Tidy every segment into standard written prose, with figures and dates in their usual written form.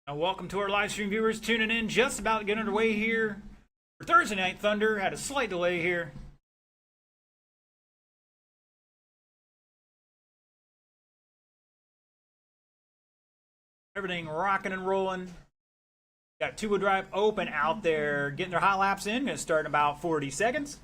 Welcome to our live stream viewers tuning in. Just about to get underway here for Thursday Night Thunder. Had a slight delay here. Everything rocking and rolling. Got two-wheel drive open out there, getting their hot laps in. Gonna start in about 40 seconds.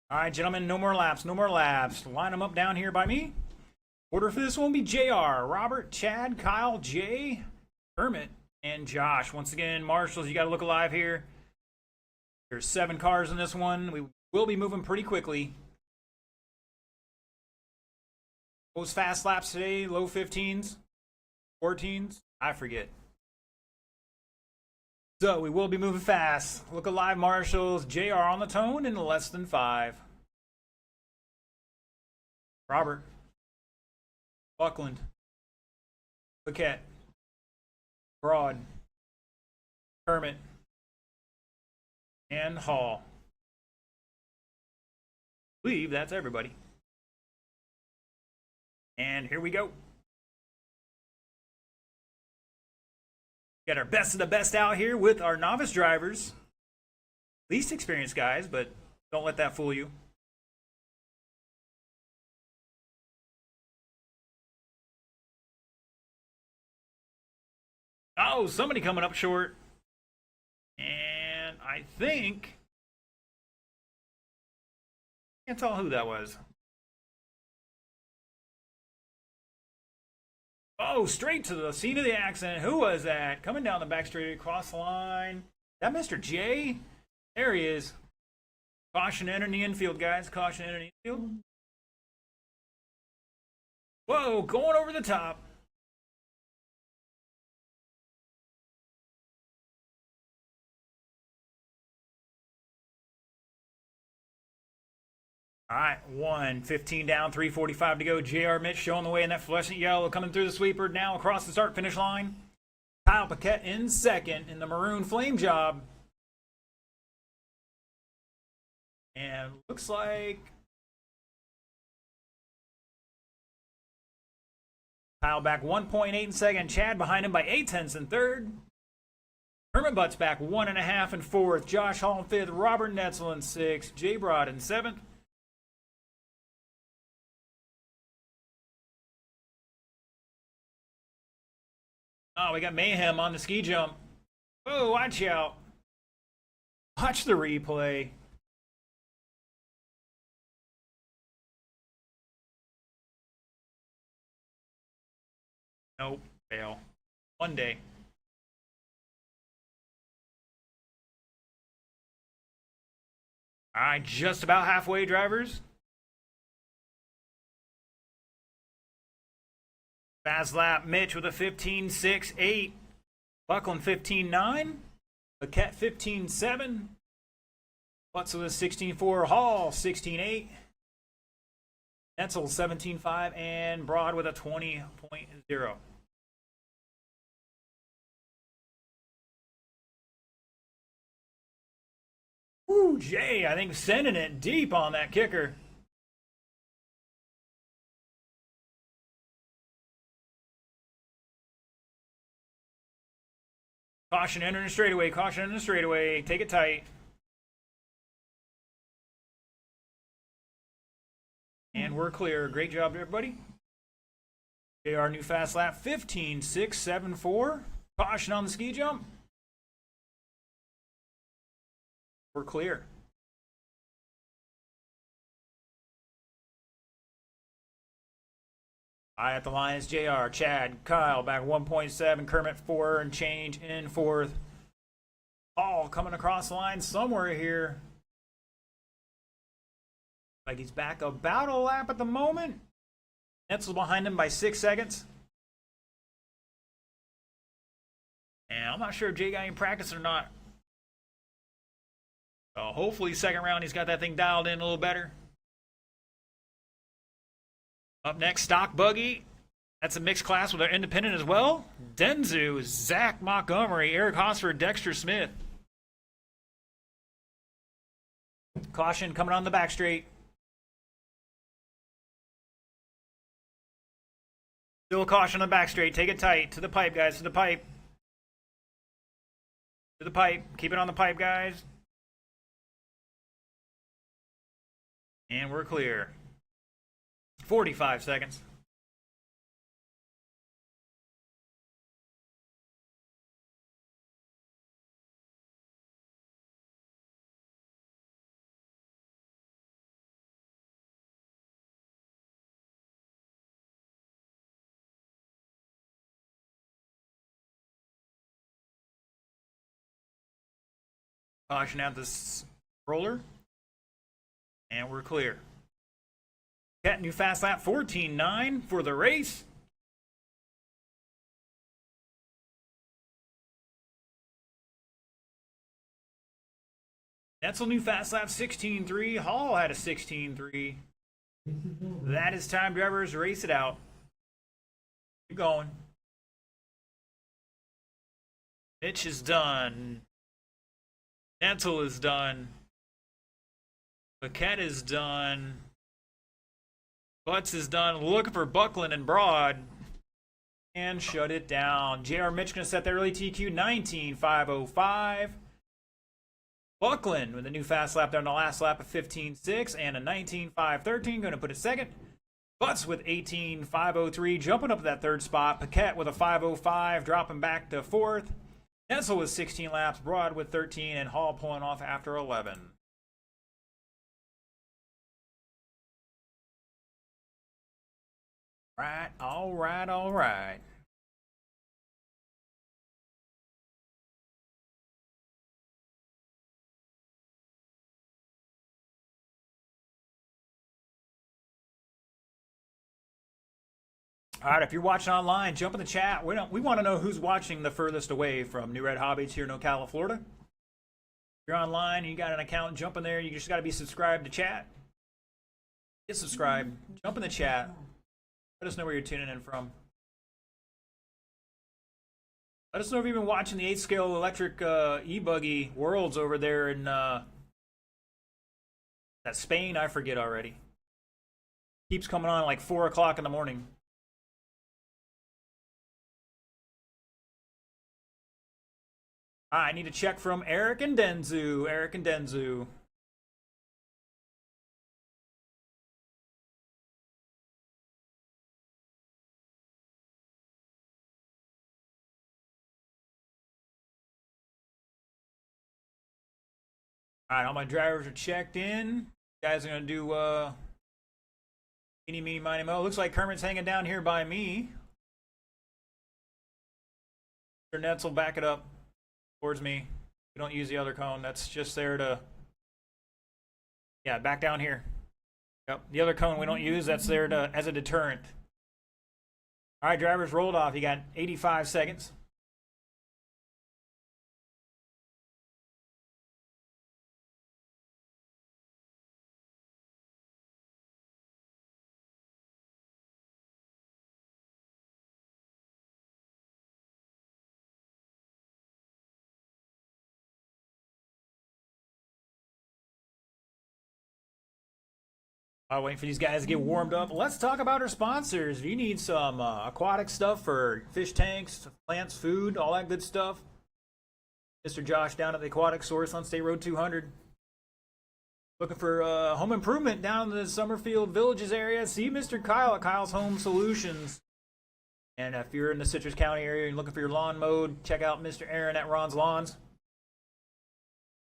All right, gentlemen, no more laps, no more laps. Line them up down here by me. Order for this one will be JR, Robert, Chad, Kyle, Jay, Kermit, and Josh. Once again, marshals, you got to look alive here. There's 7 cars in this one. We will be moving pretty quickly. Those fast laps today, low 15s, 14s, I forget. So we will be moving fast. Look alive, marshals. JR on the tone in less than 5. Robert, Buckland, Paquette, Broad, Kermit, and Hall. I believe that's everybody. And here we go. Got our best of the best out here with our novice drivers. Least experienced guys, but don't let that fool you. Oh, somebody coming up short. And I think... can't tell who that was. Oh, straight to the scene of the accident. Who was that? Coming down the back straight across the line. That Mr. J? There he is. Caution entering the infield, guys. Caution entering the infield. Whoa, going over the top. All right, 1:15 down, 3:45 to go. JR Mitch showing the way in that fluorescent yellow, coming through the sweeper now across the start finish line. Kyle Paquette in second in the maroon flame job. And looks like Kyle back 1.8 in second. Chad behind him by 0.8 in third. Herman Butts back 1.5 in fourth. Josh Hall in fifth. Robert Netzel in sixth. Jay Broad in seventh. Oh, we got mayhem on the ski jump. Oh, watch out. Watch the replay. Nope, fail. One day. All right, just about halfway, drivers. Fast lap, Mitch with a 15.6.8. Buckland 15.9. Paquette 15.7. Butts with a 16.4. Hall 16.8. Netzel 17.5. And Broad with a 20.0. Ooh, Jay, I think sending it deep on that kicker. Caution entering straightaway. Caution entering straightaway. Take it tight. And we're clear. Great job, everybody. JR new fast lap 15.6.74. Caution on the ski jump. We're clear. At the line is JR, Chad, Kyle back 1.7, Kermit 4 and change in fourth. Hall coming across the line somewhere here. Like he's back about a lap at the moment. Netzel's behind him by 6 seconds. And I'm not sure if Jay got any practice or not. So hopefully second round he's got that thing dialed in a little better. Up next, Stock Buggy. That's a mixed class with our independent as well. Denzu, Zach Montgomery, Eric Hosford, Dexter Smith. Caution coming on the back straight. Still caution on the back straight. Take it tight. To the pipe, guys. To the pipe. To the pipe. Keep it on the pipe, guys. And we're clear. 45 seconds. Caution out this roller. And we're clear. Got new fast lap 14.9 for the race. That's a new fast lap 16.3. Hall had a 16.3. That is time, drivers. Race it out. Keep going. Mitch is done. Netzel is done. Paquette is done. Butts is done. Looking for Buckland and Broad. And shut it down. JR Mitch going to set the early TQ 19.505. Buckland with a new fast lap down the last lap of 15.6 and a 19.513. Going to put it second. Butts with 18.503. Jumping up to that third spot. Paquette with a 505. Dropping back to fourth. Netzel with 16 laps. Broad with 13. And Hall pulling off after 11. Right, all right, all right. All right, if you're watching online, jump in the chat. We want to know who's watching the furthest away from New Red Hobbies here in Ocala, Florida. If you're online and you got an account, jump in there. You just got to be subscribed to chat. Get subscribed. Jump in the chat. Let us know where you're tuning in from. Let us know if you've been watching the 8-scale electric e-buggy worlds over there in that Spain. I forget already. Keeps coming on like 4 o'clock in the morning. I need a check from Eric and Denzu. Eric and Denzu. All right, all my drivers are checked in. You guys are gonna do eeny, meeny, miny, mo. Looks like Kermit's hanging down here by me. Mr. Netzel, back it up towards me. We don't use the other cone. That's just there to, yeah, back down here. Yep, the other cone we don't use. That's there to as a deterrent. All right, drivers rolled off. You got 85 seconds. Waiting for these guys to get warmed up. Let's talk about our sponsors. If you need some aquatic stuff for fish tanks, plants, food, all that good stuff, Mr. Josh down at the Aquatic Source on State Road 200. Looking for home improvement down in the Summerfield Villages area, see Mr. Kyle at Kyle's Home Solutions. And if you're in the Citrus County area and looking for your lawn mowed, check out Mr. Aaron at Ron's Lawns.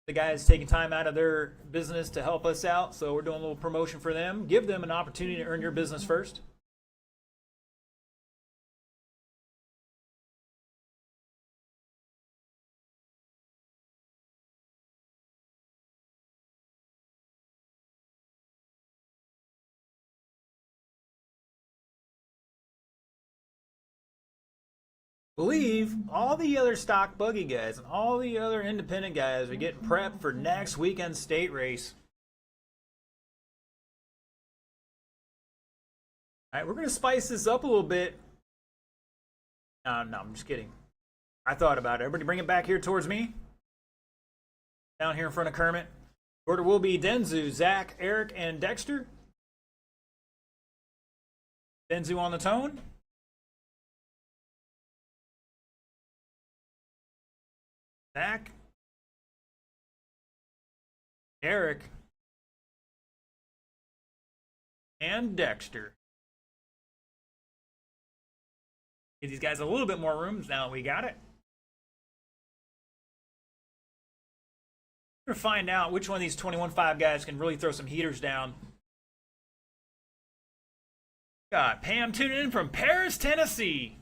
The guys taking time out of their business to help us out, so we're doing a little promotion for them. Give them an opportunity to earn your business first. believe all the other stock buggy guys and all the other independent guys are getting prepped for next weekend's state race. All right, we're going to spice this up a little bit. No, I'm just kidding. I thought about it. Everybody bring it back here towards me. Down here in front of Kermit. Order will be Denzu, Zach, Eric, and Dexter. Denzu on the tone. Zach, Eric, and Dexter. Give these guys a little bit more room now that we got it. We're going to find out which one of these 21-5 guys can really throw some heaters down. Got Pam tuning in from Paris, Tennessee.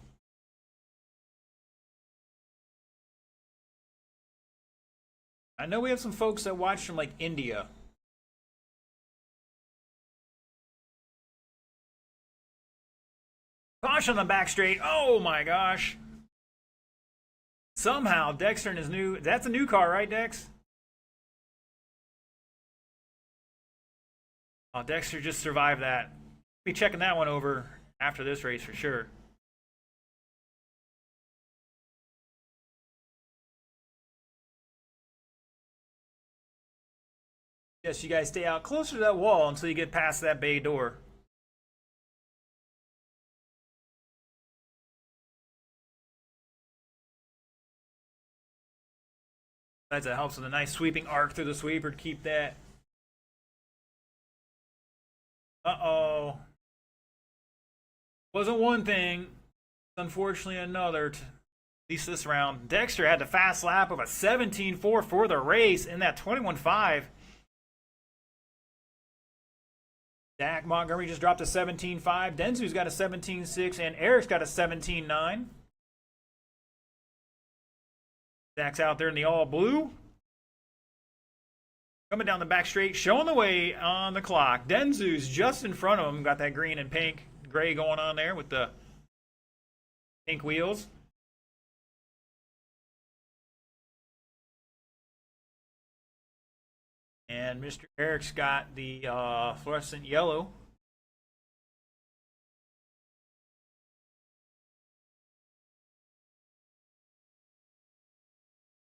I know we have some folks that watch from like India. Caution on the back straight. Oh my gosh. Somehow Dexter and his new, that's a new car, right, Dex? Oh, Dexter just survived that. Be checking that one over after this race for sure. Yes, you guys stay out closer to that wall until you get past that bay door. That helps with a nice sweeping arc through the sweeper to keep that. Uh-oh. Wasn't one thing, unfortunately another. At least this round. Dexter had the fast lap of a 17.4 for the race in that 21.5. Dak Montgomery just dropped a 17.5. Denzu's got a 17.6, and Eric's got a 17.9. Dak's out there in the all blue. Coming down the back straight, showing the way on the clock. Denzu's just in front of him. Got that green and pink, gray going on there with the pink wheels. And Mr. Eric's got the fluorescent yellow.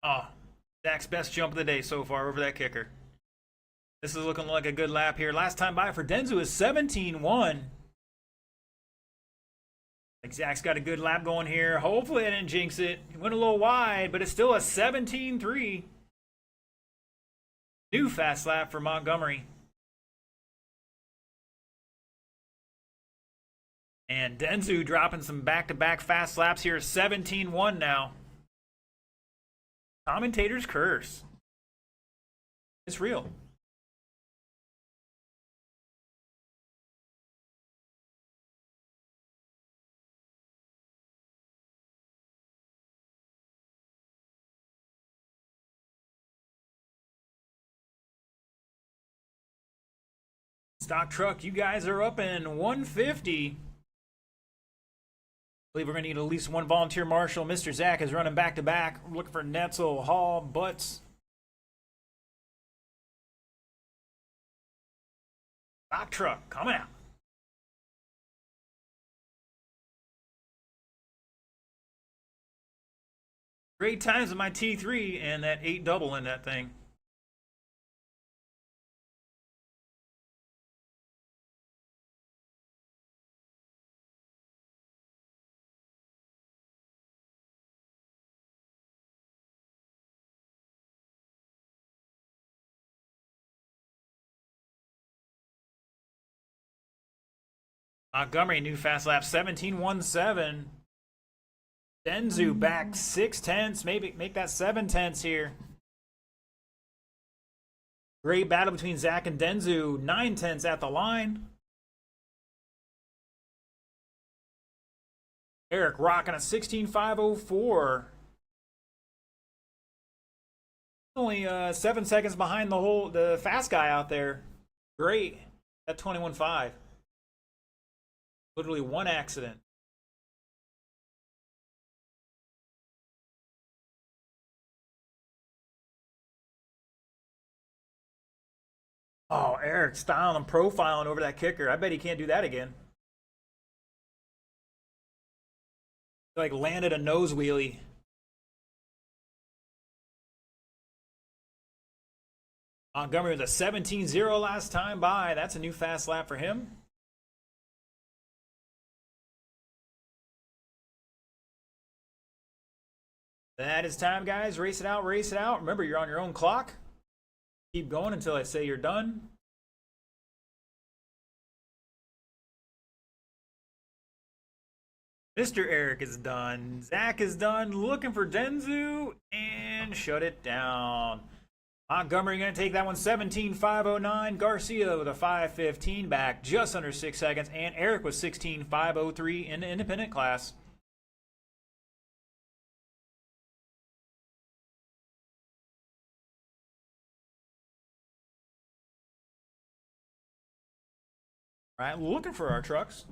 Oh, Dak's best jump of the day so far over that kicker. This is looking like a good lap here. Last time by for Denzu is 17.1. Like Zach's got a good lap going here. Hopefully I didn't jinx it. He went a little wide, but it's still a 17.3. New fast lap for Montgomery. And Denzu dropping some back-to-back fast laps here. 17.1 now. Commentator's curse. It's real. Stock truck, you guys are up in 150. I believe we're going to need at least one volunteer marshal. Mr. Zach is running back to back. We're looking for Netzel, Hall, Butts. Stock truck coming out. Great times with my T3 and that 8 double in that thing. Montgomery, new fast lap, 17.17. Denzu back 6/10, maybe make that 7/10 here. Great battle between Zach and Denzu, 9/10 at the line. Eric rocking a 16.504. Only 7 seconds behind the fast guy out there. Great at 21.5. Literally one accident. Oh, Eric styling and profiling over that kicker. I bet he can't do that again. Like landed a nose wheelie. Montgomery with a 17-0 last time by. That's a new fast lap for him. That is time, guys. Race it out, race it out. Remember, you're on your own clock. Keep going until I say you're done. Mr. Eric is done. Zach is done. Looking for Denzu and shut it down. Montgomery going to take that one 17.509. Garcia with a 5.15 back, just under 6 seconds. And Eric was 16.503 in the independent class. All right, looking for our trucks.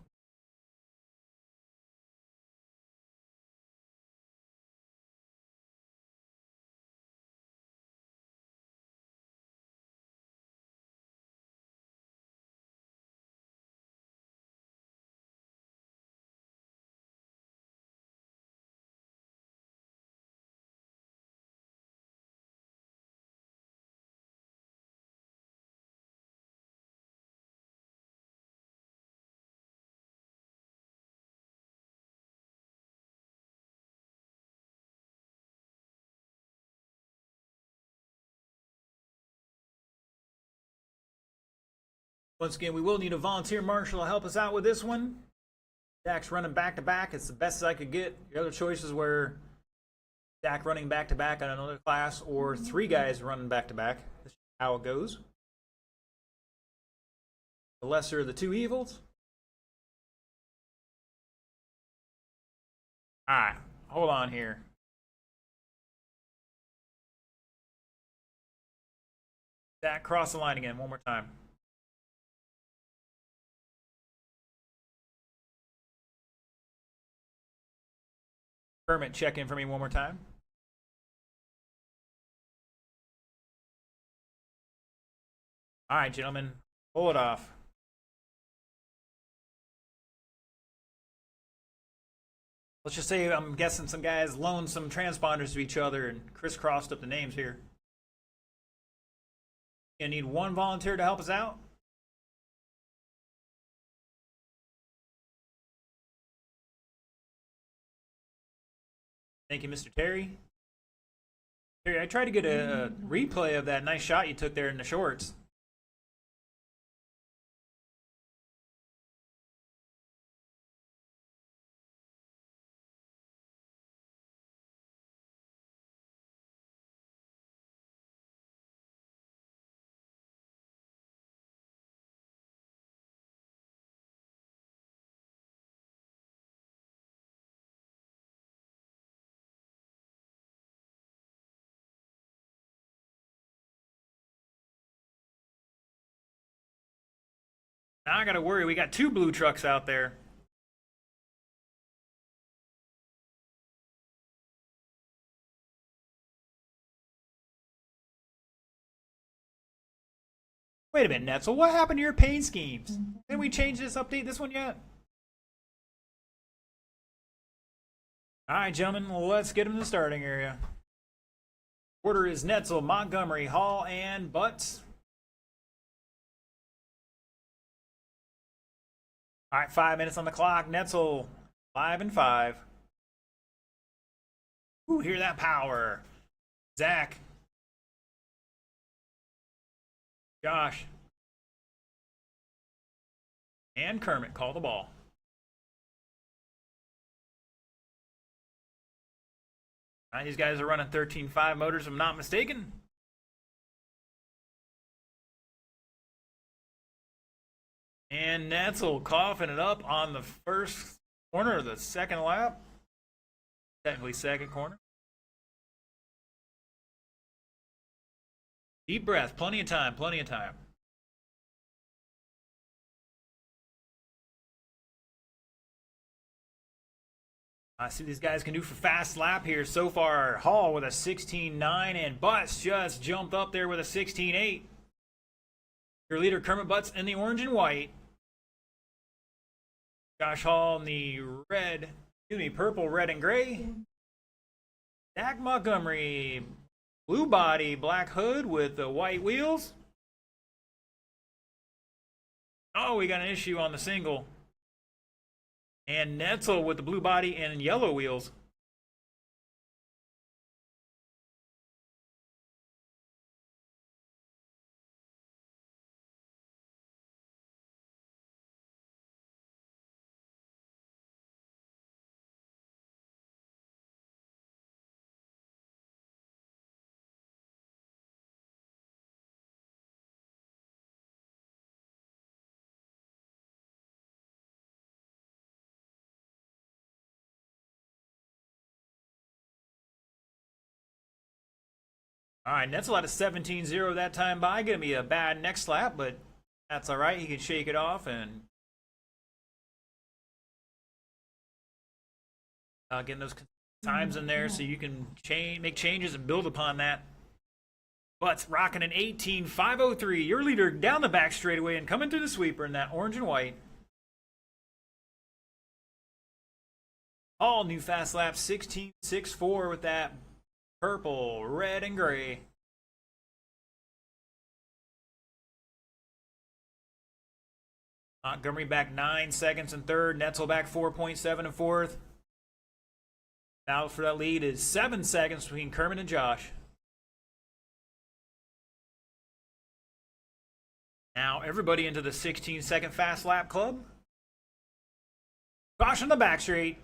Once again, we will need a volunteer marshal to help us out with this one. Zach's running back to back. It's the best as I could get. The other choices were Zach running back to back on another class, or 3 guys running back to back. This is how it goes. The lesser of the 2 evils. Alright, hold on here. Zach, cross the line again one more time. Kermit, check in for me one more time. All right, gentlemen, pull it off. Let's just say I'm guessing some guys loaned some transponders to each other and crisscrossed up the names here. You need 1 volunteer to help us out. Thank you, Mr. Terry. Terry, I tried to get a replay of that nice shot you took there in the shorts. Now I gotta worry, we got 2 blue trucks out there. Wait a minute, Netzel, what happened to your paint schemes? Didn't we change this, update this one yet? Alright, gentlemen, let's get them to the starting area. Order is Netzel, Montgomery, Hall, and Butts. All right, 5 minutes on the clock. Netzel, 5 and 5. Ooh, hear that power. Zach. Josh. And Kermit call the ball. All right, these guys are running 13.5 motors, if I'm not mistaken. And Netzel coughing it up on the first corner of the second lap. Technically second corner. Deep breath, plenty of time, plenty of time. I see these guys can do for fast lap here so far. Hall with a 16.9 and Butts just jumped up there with a 16.8. Your leader, Kermit Butts, in the orange and white. Josh Hall in the purple, red, and gray. Dak Montgomery, blue body, black hood with the white wheels. Oh, we got an issue on the single. And Netzel with the blue body and yellow wheels. All right, Netzel had a 17-0 that time by. Gonna be a bad next lap, but that's all right. He can shake it off and getting those times in there so you can make changes and build upon that. Butts rocking an 18.503. Your leader down the back straightaway and coming through the sweeper in that orange and white. All new fast lap 16.64 with that purple, red, and gray. Montgomery back 9 seconds in third. Netzel back 4.7 in fourth. Now for that lead is 7 seconds between Kermit and Josh. Now everybody into the 16-second fast lap club. Josh on the back straight.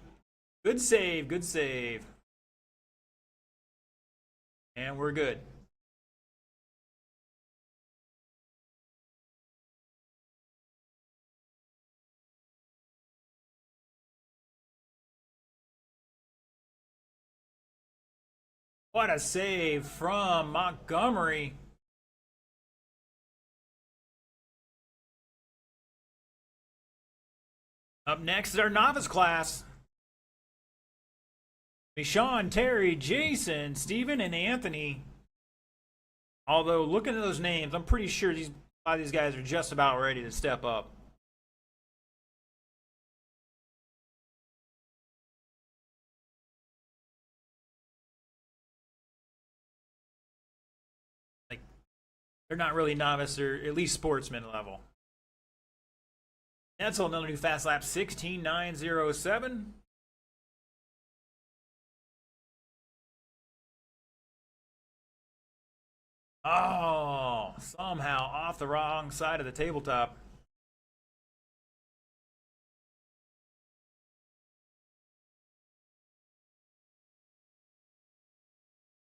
Good save, good save. And we're good. What a save from Montgomery. Up next is our novice class. Sean, Terry, Jason, Steven, and Anthony. Although, looking at those names, I'm pretty sure a lot of these guys are just about ready to step up. Like, they're not really novice, they're at least sportsman level. That's another new fast lap, 16.907. Oh, somehow off the wrong side of the tabletop.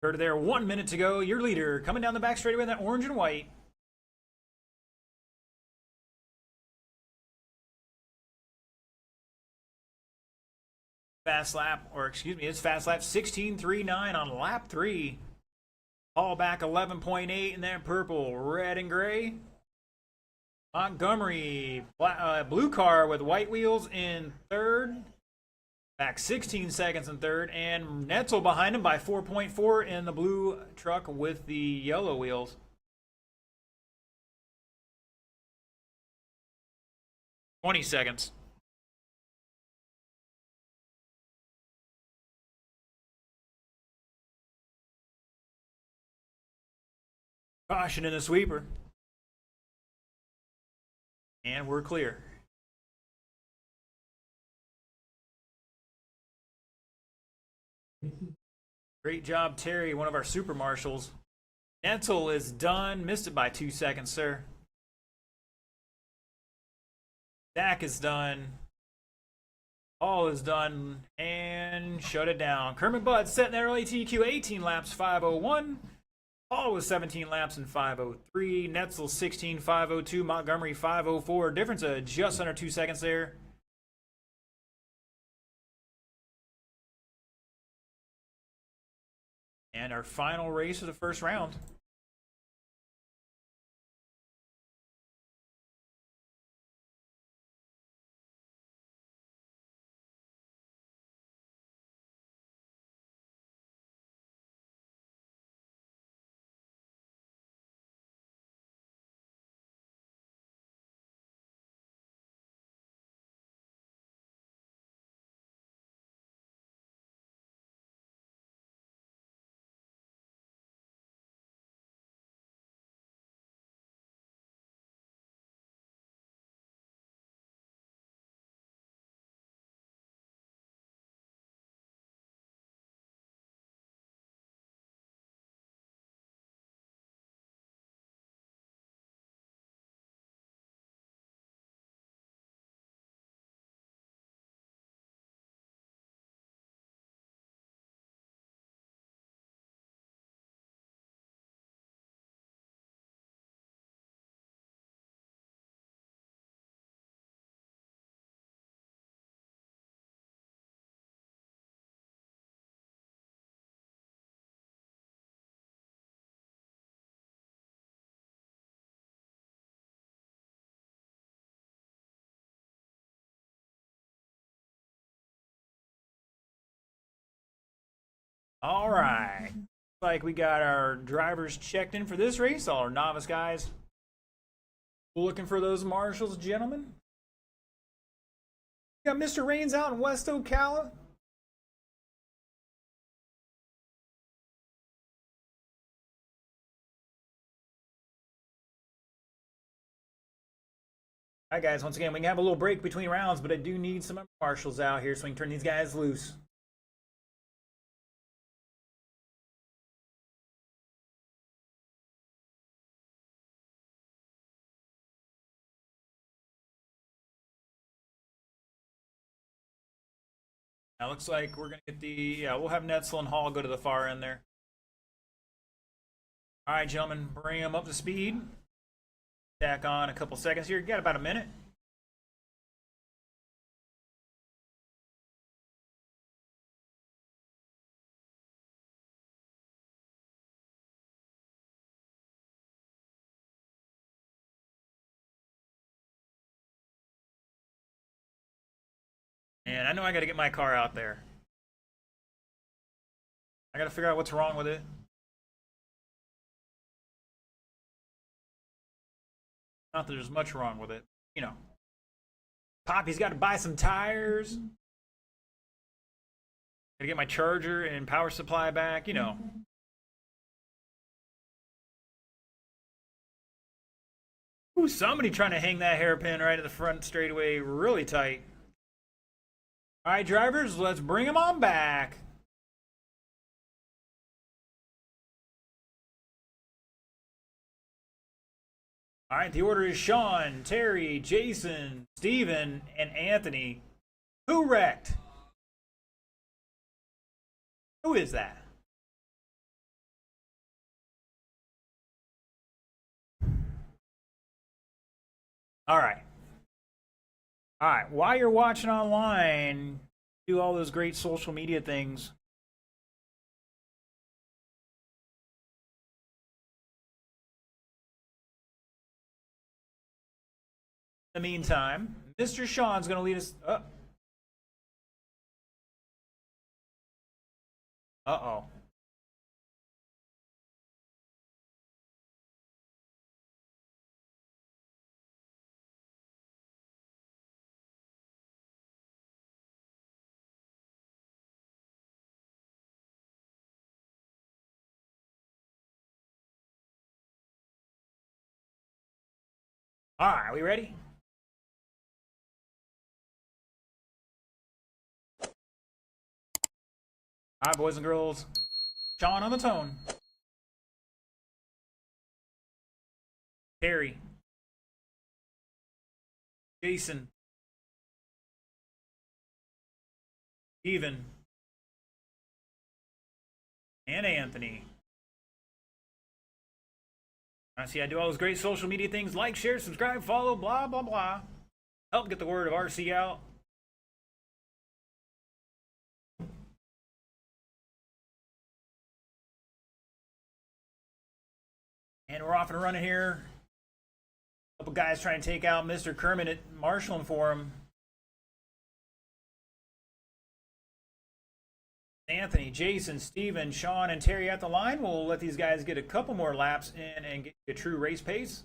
Heard it there, 1 minute to go. Your leader coming down the back straightaway in that orange and white. Fast lap, or excuse me, it's fast lap 16.39 on lap 3. All back 11.8 in that purple, red, and gray. Montgomery, blue car with white wheels in third. Back 16 seconds in third. And Netzel behind him by 4.4 in the blue truck with the yellow wheels. $20 seconds. Caution in the sweeper. And we're clear. Great job, Terry, one of our super marshals. Netzel is done. Missed it by 2 seconds, sir. Dak is done. All is done. And shut it down. Kermit Butts setting that early TQ 18 laps, 5:01. Paul was 17 laps in 5:03. Netzel 16.502. Montgomery 5:04. Difference of just under 2 seconds there. And our final race of the first round. All right. Like we got our drivers checked in for this race, all our novice guys. Looking for those marshals, gentlemen. Got Mr. Rains out in West Ocala. All right, guys, once again, we can have a little break between rounds, but I do need some marshals out here so we can turn these guys loose. Now, looks like we're going to get we'll have Netzel and Hall go to the far end there. All right, gentlemen, bring them up to speed. Back on a couple seconds here. You got about a minute. And I know I got to get my car out there. I got to figure out what's wrong with it. Not that there's much wrong with it. You know, Poppy's got to buy some tires. Gotta get my charger and power supply back, you know. Ooh, somebody trying to hang that hairpin right at the front straightaway really tight. All right, drivers, let's bring them on back. All right, the order is Sean, Terry, Jason, Steven, and Anthony. Who wrecked? Who is that? All right. All right, while you're watching online, do all those great social media things. In the meantime, Mr. Sean's going to lead us. Uh-oh. All right, we ready? All right, boys and girls. Sean on the tone. Terry. Jason. Steven. And Anthony. I see I do all those great social media things. Like, share, subscribe, follow, blah, blah, blah. Help get the word of RC out. And we're off and running here. A couple guys trying to take out Mr. Kermit at marshalling for him. Anthony, Jason, Steven, Sean, and Terry at the line. We'll let these guys get a couple more laps in and get a true race pace.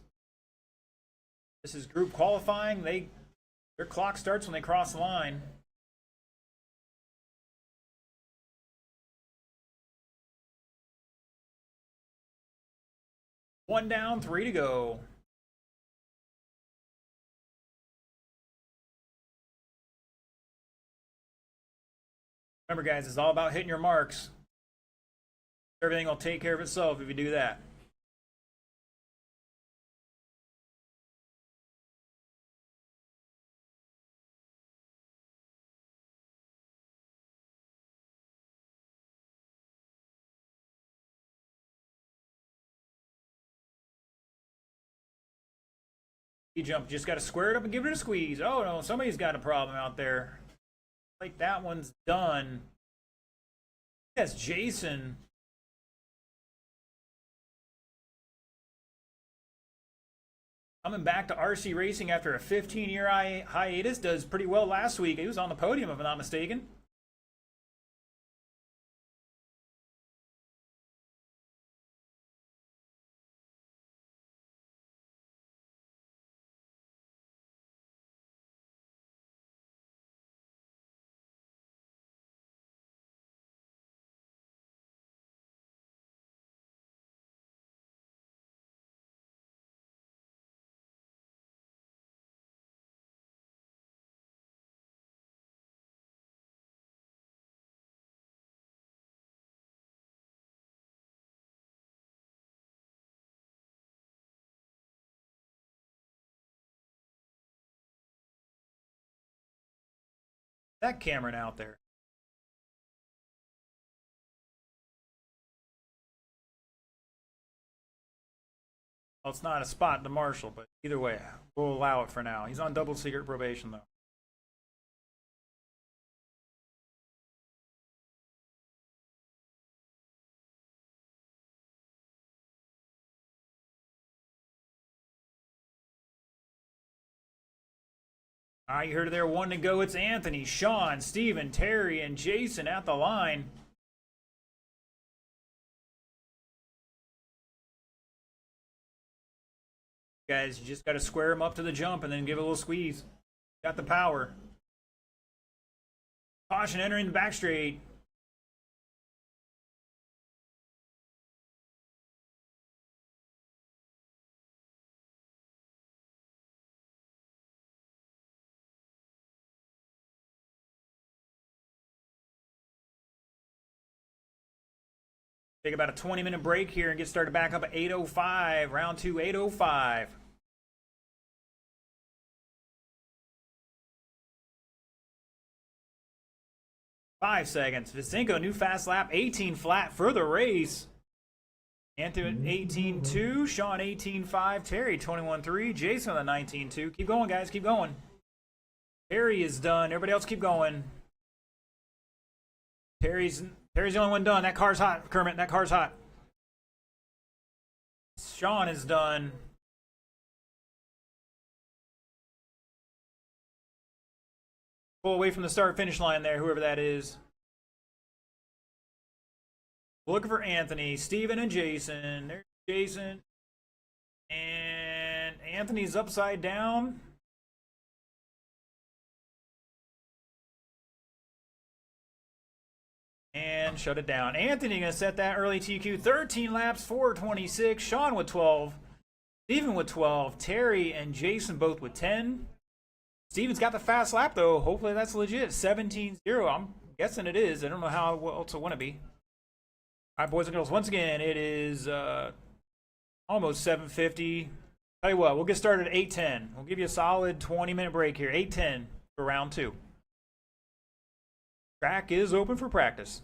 This is group qualifying. Their clock starts when they cross the line. One down, 3 to go. Remember, guys, it's all about hitting your marks. Everything will take care of itself if you do that. You jump, just got to square it up and give it a squeeze. Oh no, somebody's got a problem out there. Like that one's done. That's Jason. Coming back to RC racing after a 15-year hiatus. Does pretty well last week. He was on the podium, if I'm not mistaken. That Cameron out there. Well, it's not a spot to Marshall, but either way, we'll allow it for now. He's on double secret probation, though. All right, you heard it there. One to go. It's Anthony, Sean, Steven, Terry, and Jason at the line. Guys, you just got to square him up to the jump and then give it a little squeeze. Got the power. Caution entering the back straight. Take about a 20-minute break here and get started back up at 8:05. Round 2, 8:05. 5 seconds. Visenko, new fast lap, 18 flat for the race. Anthony 18.2, Sean 18.5, Terry 21.3, Jason on the 19.2. Keep going, guys. Keep going. Terry is done. Everybody else keep going. Terry's the only one done. That car's hot, Kermit. That car's hot. Sean is done. Pull away from the start-finish line there, whoever that is. Looking for Anthony, Steven, and Jason. There's Jason. And Anthony's upside down. And shut it down. Anthony going to set that early TQ. 13 laps, 4:26. Sean with 12. Steven with 12. Terry and Jason both with 10. Steven's got the fast lap, though. Hopefully that's legit. 17-0. I'm guessing it is. I don't know how else it want to be. All right, boys and girls. Once again, it is almost 7:50. Tell you what, we'll get started at 8:10. We'll give you a solid 20-minute break here. 8:10 for round 2. Track is open for practice.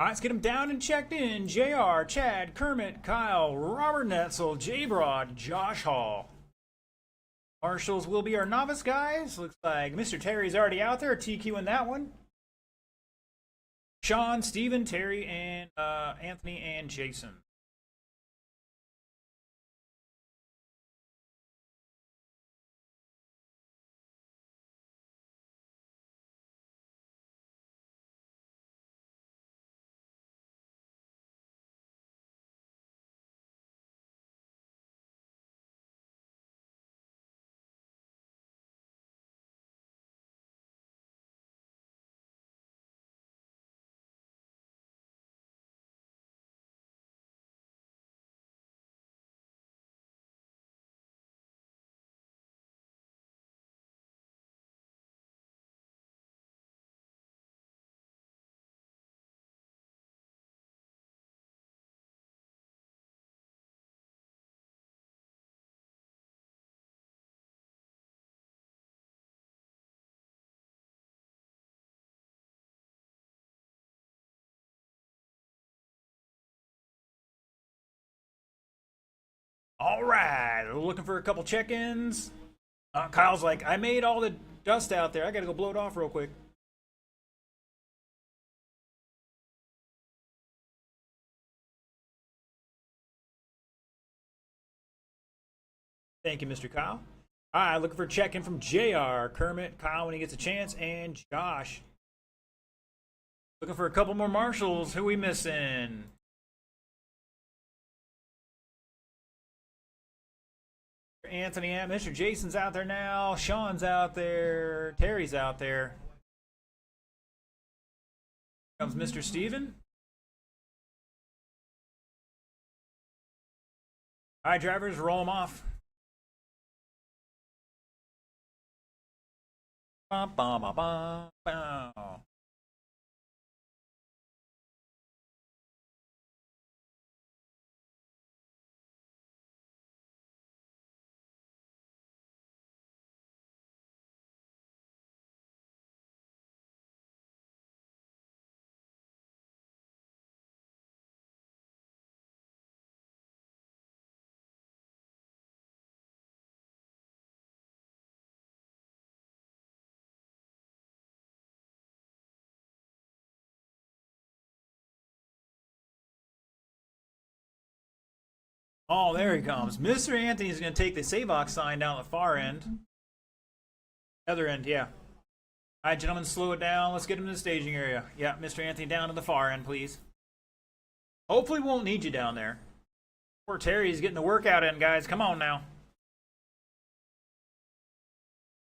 All right, let's get them down and checked in. JR, Chad, Kermit, Kyle, Robert Netzel, J Broad, Josh Hall. Marshals will be our novice guys. Looks like Mr. Terry's already out there, TQing that one. Sean, Steven, Terry, and Anthony and Jason. All right, we're looking for a couple check-ins. Kyle's like, I made all the dust out there. I gotta go blow it off real quick. Thank you, Mr. Kyle. All right, looking for a check-in from JR, Kermit, Kyle when he gets a chance, and Josh. Looking for a couple more marshals. Who we missing? Anthony, Mr. Jason's out there now. Sean's out there. Terry's out there. Comes Mr. Steven. All right, drivers, roll them off. Bum, bum, bum, bum, bum. Oh, there he comes. Mr. Anthony's going to take the Savox sign down the far end. Other end, yeah. All right, gentlemen, slow it down. Let's get him to the staging area. Yeah, Mr. Anthony down to the far end, please. Hopefully we won't need you down there. Poor Terry's getting the workout in, guys. Come on now.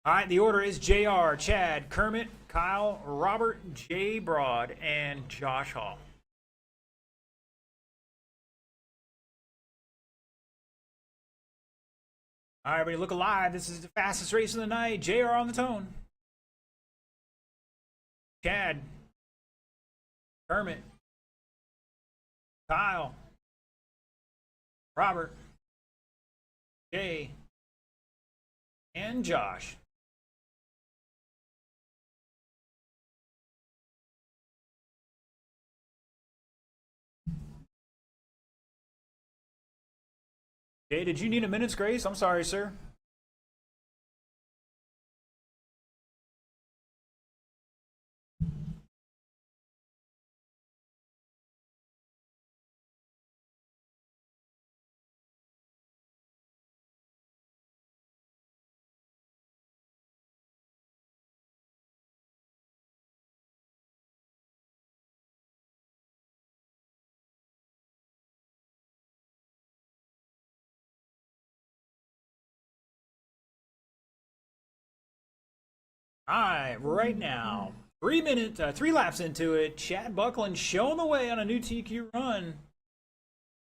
All right, the order is JR, Chad, Kermit, Kyle, Robert, J Broad, and Josh Hall. All right, everybody, look alive. This is the fastest race of the night. JR on the tone. Chad, Kermit, Kyle, Robert, Jay, and Josh. Jay, did you need a minute's grace? I'm sorry, sir. All right, right now, 3 minutes, 3 laps into it. Chad Buckland showing the way on a new TQ run.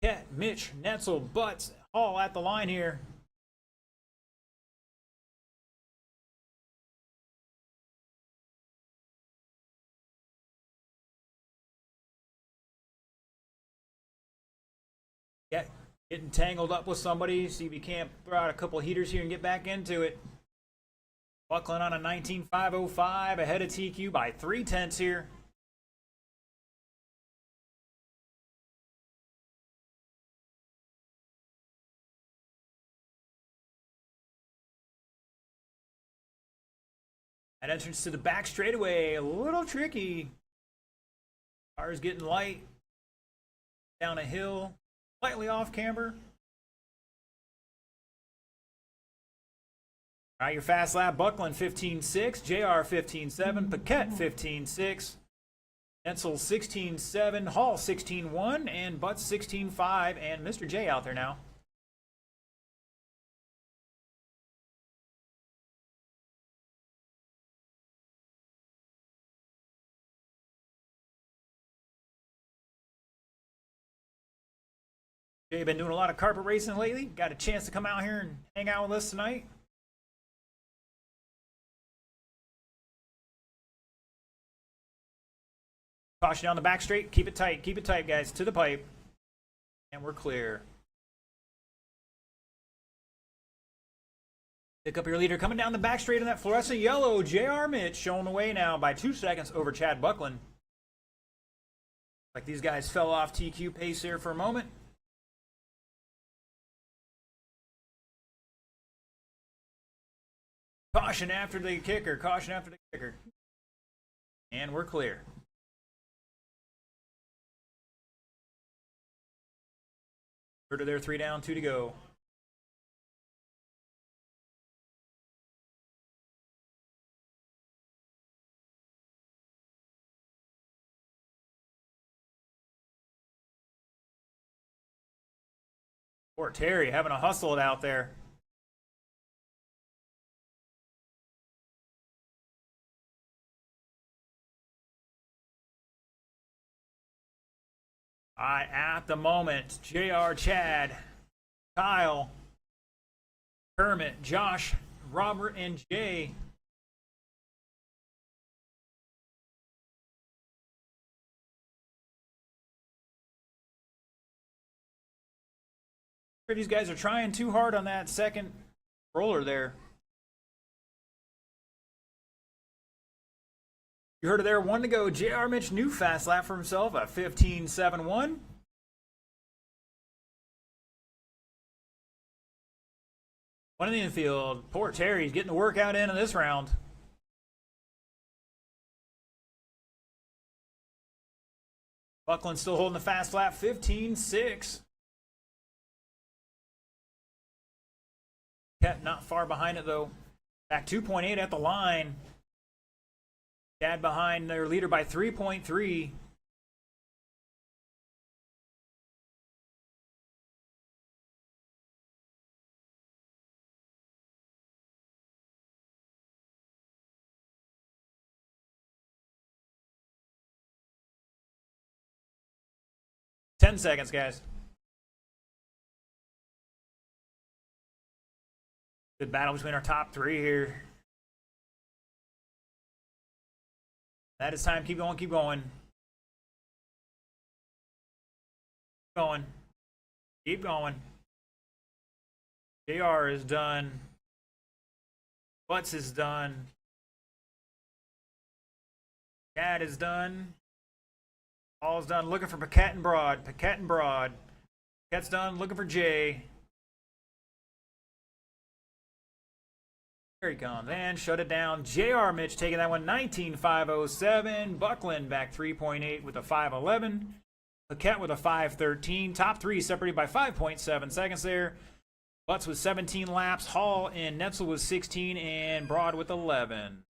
Ket, Mitch, Netzel, Butts, all at the line here. Yeah, getting tangled up with somebody. See if you can't throw out a couple heaters here and get back into it. Buckland on a 19.505 ahead of TQ by 0.3 here. That entrance to the back straightaway, a little tricky. Car's getting light. Down a hill, slightly off camber. All right, your fast lap, Buckland 15.6, JR 15.7, Paquette 15.6, Etzel 16.7, Hall 16.1, and Butts 16.5, and Mr. J out there now. Jay been doing a lot of carpet racing lately. Got a chance to come out here and hang out with us tonight. Caution down the back straight. Keep it tight, guys. To the pipe. And we're clear. Pick up your leader coming down the back straight in that fluorescent yellow. JR Mitch showing the way now by 2 seconds over Chad Buckland. Like these guys fell off TQ pace here for a moment. Caution after the kicker. Caution after the kicker. And we're clear. Third of their 3 down, 2 to go. Poor Terry having to hustle it out there. All right, at the moment, JR, Chad, Kyle, Kermit, Josh, Robert, and Jay. These guys are trying too hard on that second roller there. You heard it there, 1 to go. JR Mitch, new fast lap for himself, a 15.71. One in the infield. Poor Terry's getting the workout in this round. Buckland still holding the fast lap, 15.6. Kept not far behind it though. Back 2.8 at the line. Chad behind their leader by 3.3. Ten seconds, guys. Good battle between our top 3 here. That is time. Keep going, keep going. Keep going. Keep going. JR is done. Butts is done. Chad is done. All's done. Looking for Paquette and Broad. Paquette and Broad. Paquette's done. Looking for Jay. Here he comes. And shut it down. JR Mitch taking that one. 19.507. Buckland back 3.8 with a 5.11. Paquette with a 5.13. Top 3 separated by 5.7 seconds there. Butts with 17 laps. Hall and Netzel with 16. And Broad with 11.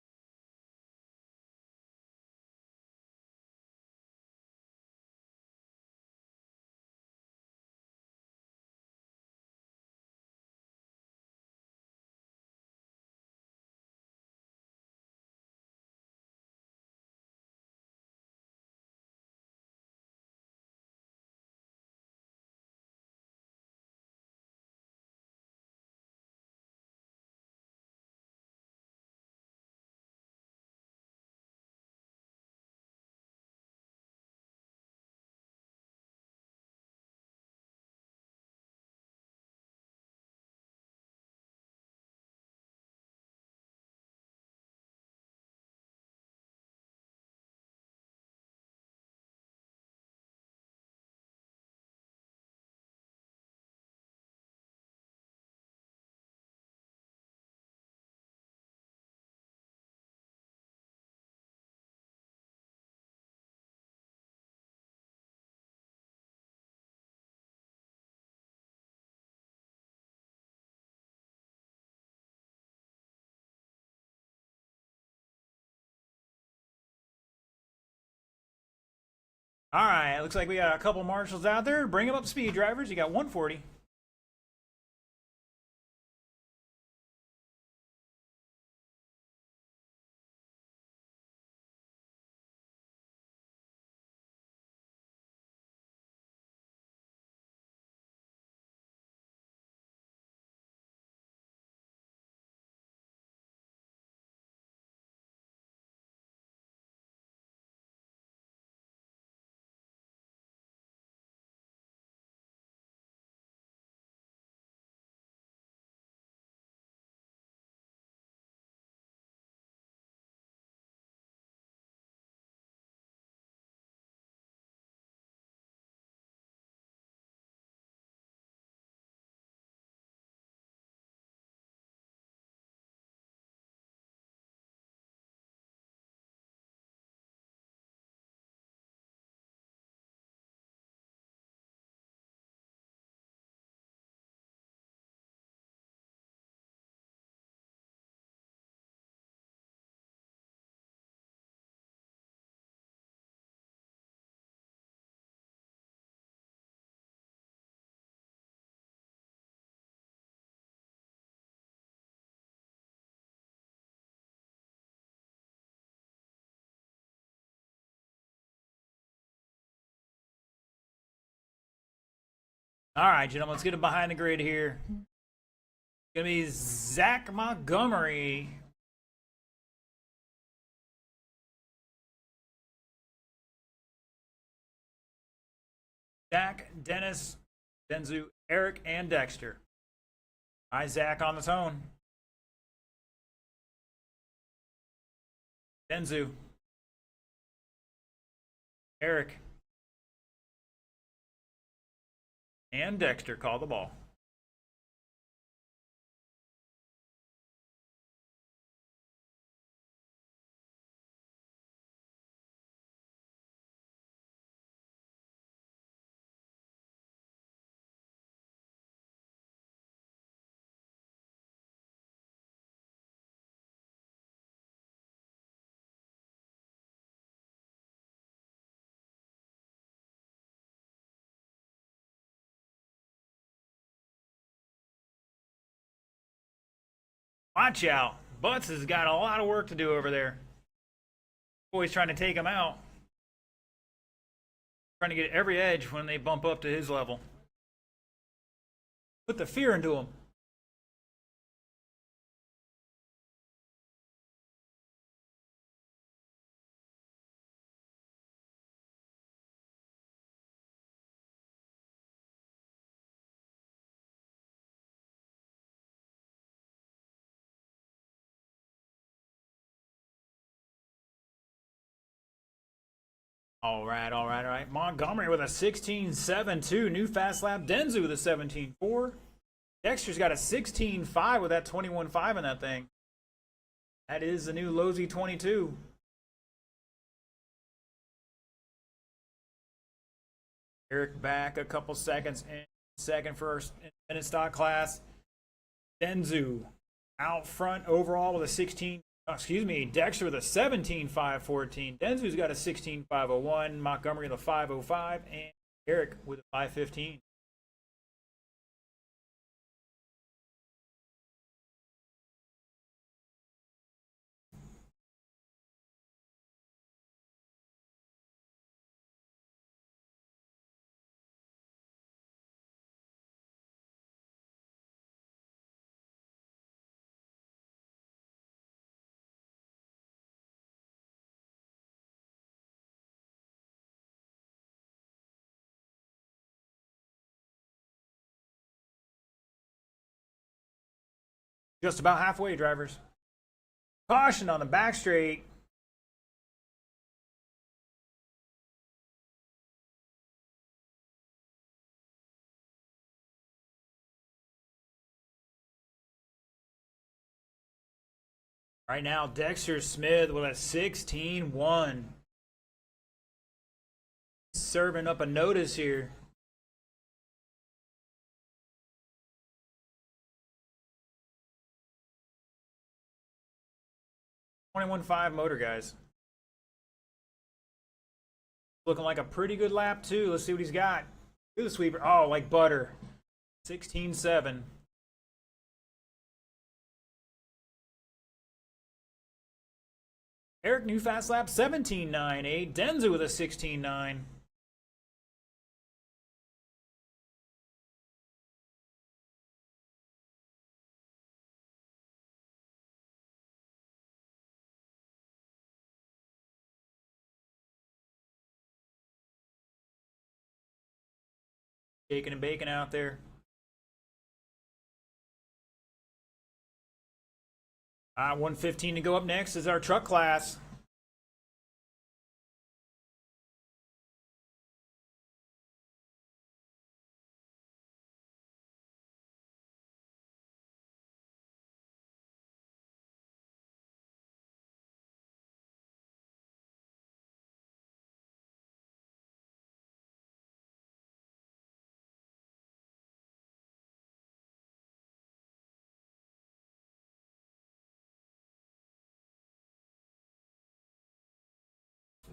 All right, looks like we got a couple marshals out there. Bring them up to speed, drivers. You got 140. All right, gentlemen, let's get him behind the grid here. Gonna be Zach Montgomery. Zach, Dennis, Denzu, Eric, and Dexter. All right, Zach on the tone. Denzu. Eric. And Dexter call the ball. Watch out. Butts has got a lot of work to do over there. Boy's trying to take him out. Trying to get every edge when they bump up to his level. Put the fear into him. All right, all right, all right. Montgomery with a 16.72. New fast lap. Denzu with a 17.4. Dexter's got a 16.5 with that 21.5 in that thing. That is the new Lozy 22. Eric back a couple seconds in second first in stock class. Denzu out front overall with a 16. Excuse me, Dexter with a 17.514. Denzu's got a 16.501. Montgomery with a 505, and Eric with a 515. Just about halfway, drivers. Caution on the back straight. Right now, Dexter Smith with a 16.1. Serving up a notice here. .21.5 motor, guys. Looking like a pretty good lap, too. Let's see what he's got. Look at the sweeper. Oh, like butter. 16.7. Eric, new fast lap, 17.98. Denzu with a 16.9. Shaking and baking out there. 115 to go up next is our truck class.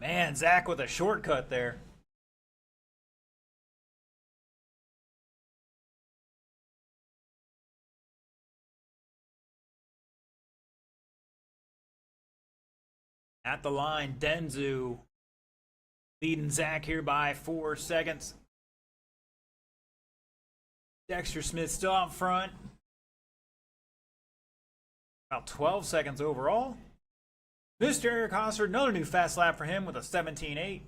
Man, Zach with a shortcut there. At the line, Denzu leading Zach here by 4 seconds. Dexter Smith still out front. About 12 seconds overall. Mr. Eric Hosser, another new fast lap for him with a 17.8.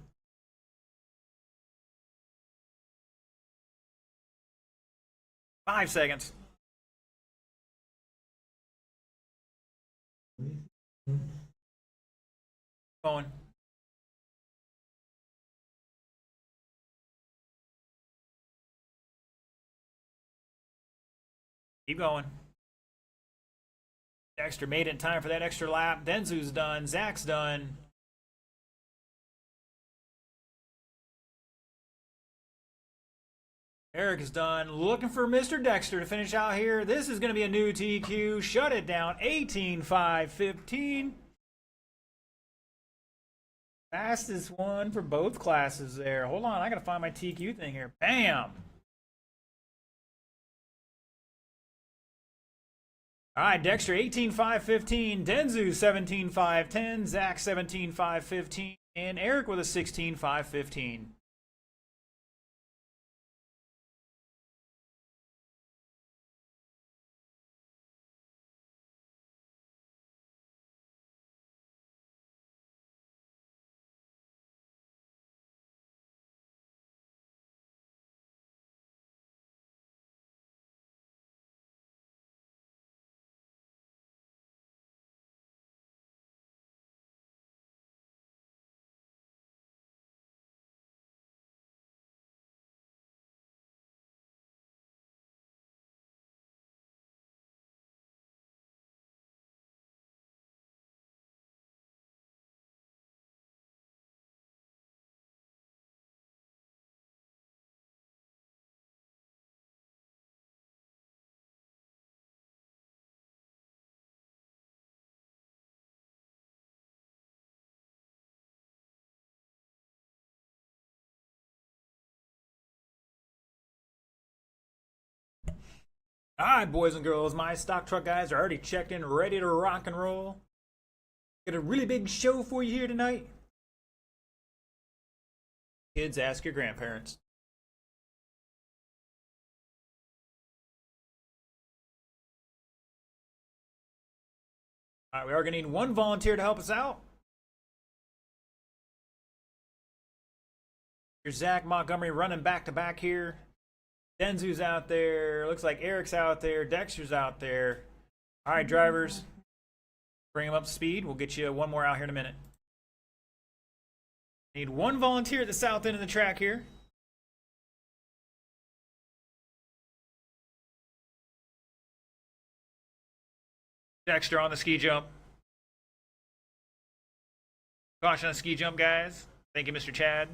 Five seconds. Going. Keep going. Dexter made it in time for that extra lap. Denzu's done. Zach's done. Eric is done. Looking for Mr. Dexter to finish out here. This is going to be a new TQ. Shut it down. 18.5.15. Fastest one for both classes there. Hold on. I got to find my TQ thing here. Bam. All right, Dexter 18.5.15, Denzu 17.5.10, Zach 17.5.15, and Eric with a 16.5.15. All right, boys and girls, my stock truck guys are already checked in, ready to rock and roll. Got a really big show for you here tonight. Kids, ask your grandparents. All right, we are going to need one volunteer to help us out. Here's Zach Montgomery running back to back here. Denzu's out there. Looks like Eric's out there. Dexter's out there. All right, drivers. Bring them up to speed. We'll get you one more out here in a minute. Need one volunteer at the south end of the track here. Dexter on the ski jump. Caution on the ski jump, guys. Thank you, Mr. Chad.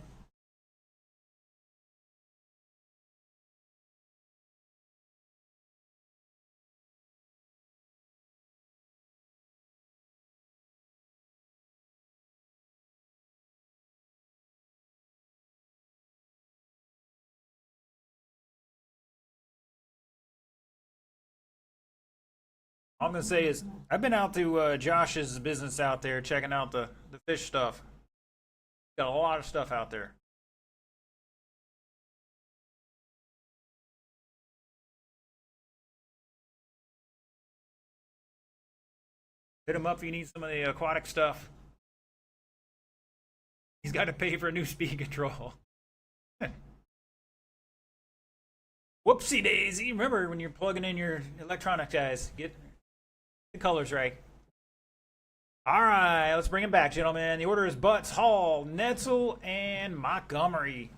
All I'm gonna say is I've been out to Josh's business out there checking out the fish stuff. Got a lot of stuff out there. Hit him up if you need some of the aquatic stuff. He's got to pay for a new speed control. Whoopsie daisy. Remember when you're plugging in your electronic guys, get the colors right. All right, let's bring him back, gentlemen. The order is Butts, Hall, Netzel, and Montgomery.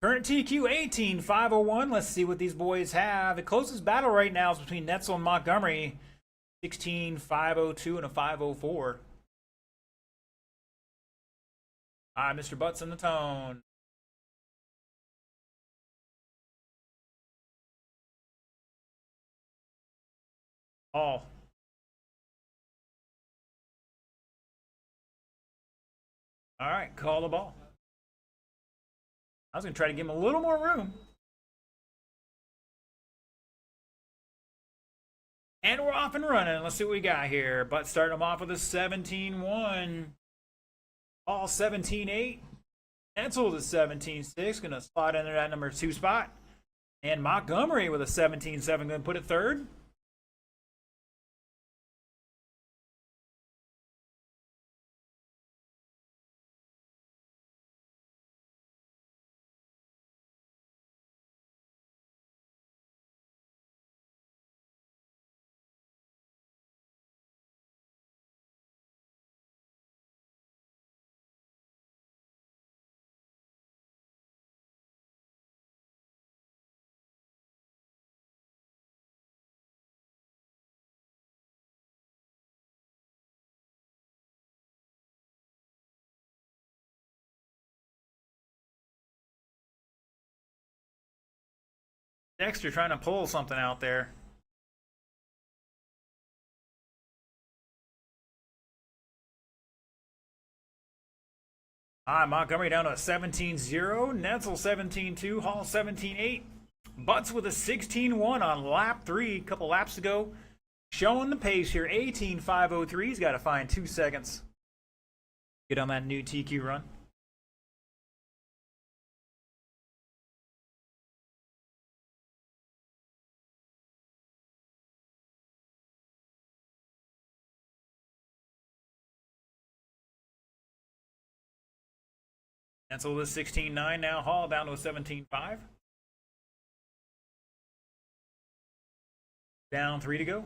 Current TQ 18,501. Let's see what these boys have. The closest battle right now is between Netzel and Montgomery. 16,502 and a 504. All right, Mr. Butts in the tone. Hall. All right, call the ball. I was going to try to give him a little more room. And we're off and running. Let's see what we got here. But starting them off with a 17-1. All 17-8. Netzel to 17-6. Going to slide into that number 2 spot. And Montgomery with a 17-7. Going to put it third. Dexter trying to pull something out there. All right, Montgomery down to a 17-0. Netzel 17-2. Hall 17-8. Butts with a 16-1 on lap 3. A couple laps to go. Showing the pace here. 18,503. He's got to find 2 seconds. Get on that new TQ run. Netzel with a 16-9 now. Hall down to a 17-5. Down 3 to go.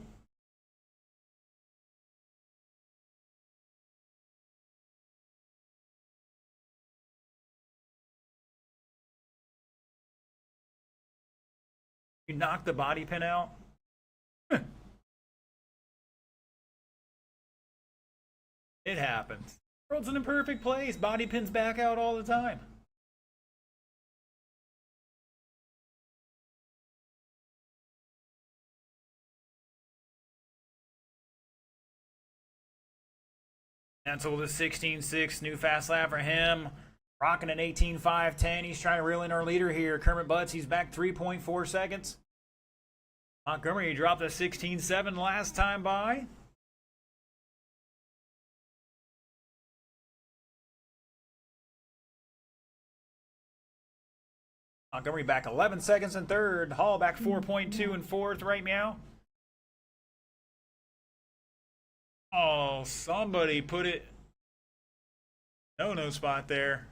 You knocked the body pin out. It happens. World's in a perfect place. Body pins back out all the time. Netzel with a 16-6. New fast lap for him. Rocking an 18.510. He's trying to reel in our leader here. Kermit Butts, he's back 3.4 seconds. Montgomery dropped a 16.7 last time by. Montgomery back 11 seconds in third. Hall back 4.2 in fourth right now. Oh, somebody put it no spot there.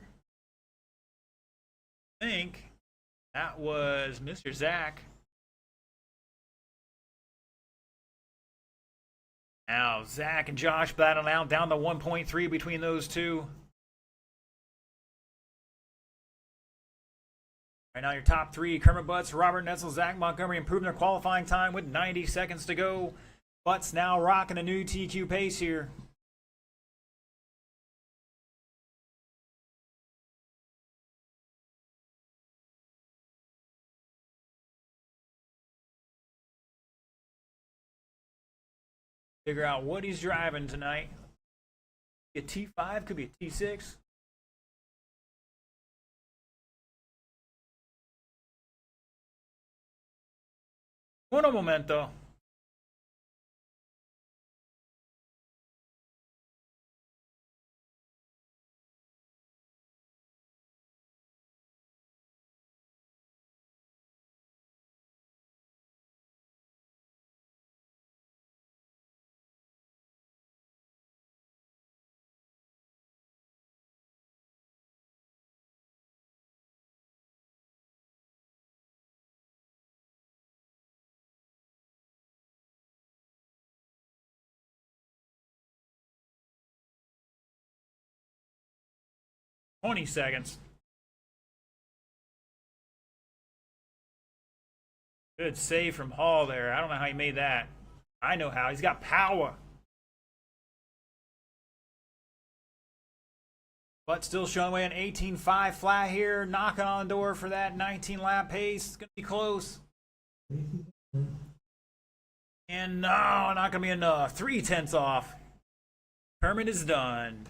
I think that was Mr. Zach. Now, Zach and Josh battling out down to 1.3 between those two. Right now, your top 3, Kermit Butts, Robert Netzel, Zach Montgomery, improving their qualifying time with 90 seconds to go. Butts now rocking a new TQ pace here. Figure out what he's driving tonight. A T5, could be a T6. Uno momento. $20. Good save from Hall there. I don't know how he made that. I know how. He's got power. But still showing away an 18.5 flat here. Knocking on the door for that 19 lap pace. It's going to be close. And no, not going to be enough. 0.3 off. Kermit is done.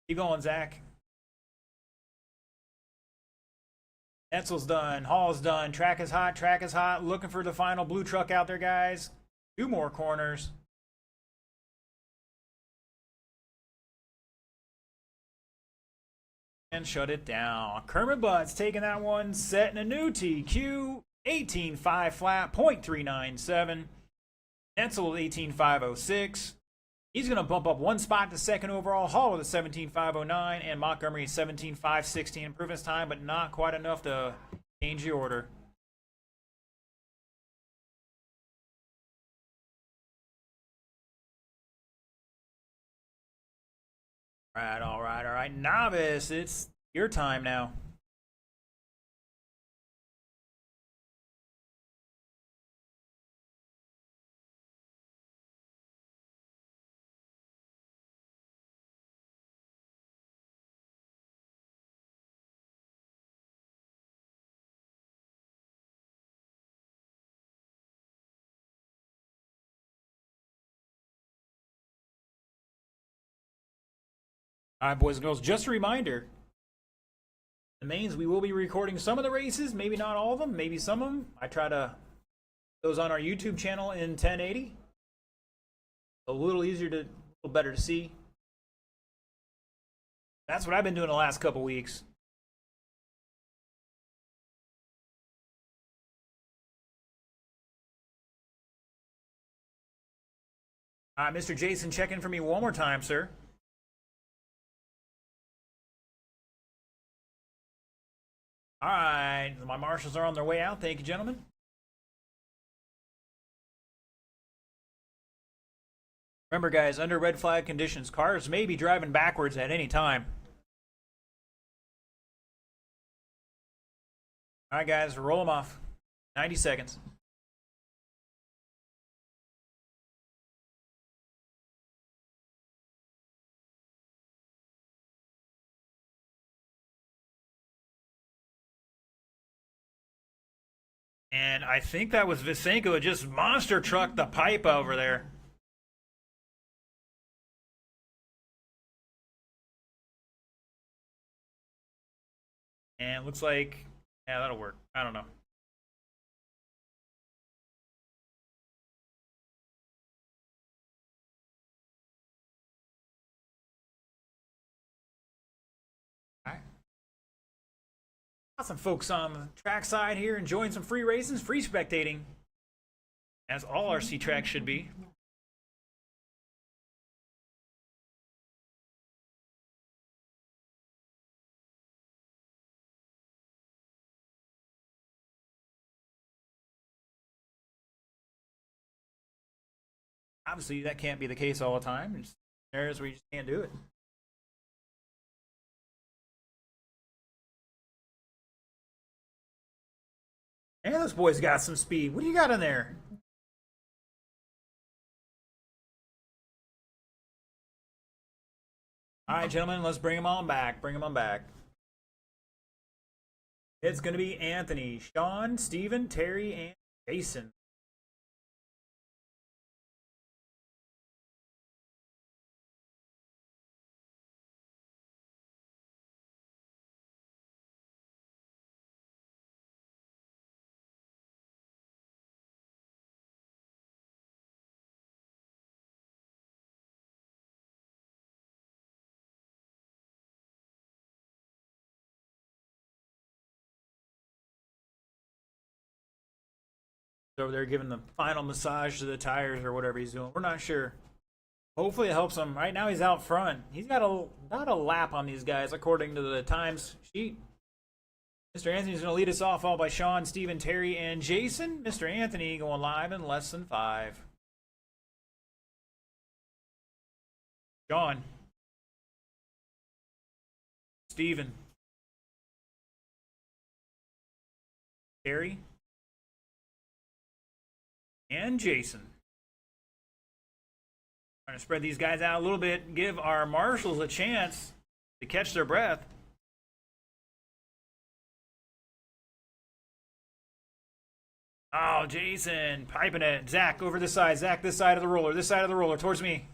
Keep going, Zach. Etzel's done. Hall's done. Track is hot. Track is hot. Looking for the final blue truck out there, guys. 2 more corners. And shut it down. Kermit Butts taking that one, setting a new TQ. 18.5 flat, 0.397. Etzel with 18.506. He's going to bump up 1 spot to second overall. Hall with a 17.509, and Montgomery 17.516. Improving his time, but not quite enough to change the order. All right. Novice, it's your time now. All right, boys and girls, just a reminder. The mains, we will be recording some of the races, maybe not all of them, maybe some of them. I try to those on our YouTube channel in 1080. A little better to see. That's what I've been doing the last couple weeks. All right, Mr. Jason, check in for me one more time, sir. All right, my marshals are on their way out. Thank you, gentlemen. Remember, guys, under red flag conditions, cars may be driving backwards at any time. All right, guys, roll them off. 90 seconds. And I think that was Visenko who just monster trucked the pipe over there. And looks like, yeah, that'll work. I don't know. All right. Got some folks on the track side here enjoying some free races, free spectating, as all RC tracks should be. Obviously, that can't be the case all the time. There's areas where you just can't do it. And those boys got some speed. What do you got in there? All right, gentlemen, let's bring them on back. Bring them on back. It's going to be Anthony, Sean, Steven, Terry, and Jason. over there giving the final massage to the tires or whatever he's doing. We're not sure. Hopefully it helps him. Right now he's out front. He's got about a lap on these guys according to the times sheet. Mr. Anthony's going to lead us off, followed by Sean, Steven, Terry, and Jason. Mr. Anthony going live in less than 5. Sean. Steven. Terry. And Jason. Trying to spread these guys out a little bit, give our marshals a chance to catch their breath. Oh, Jason piping it. Zach over this side. Zach this side of the roller. This side of the roller towards me.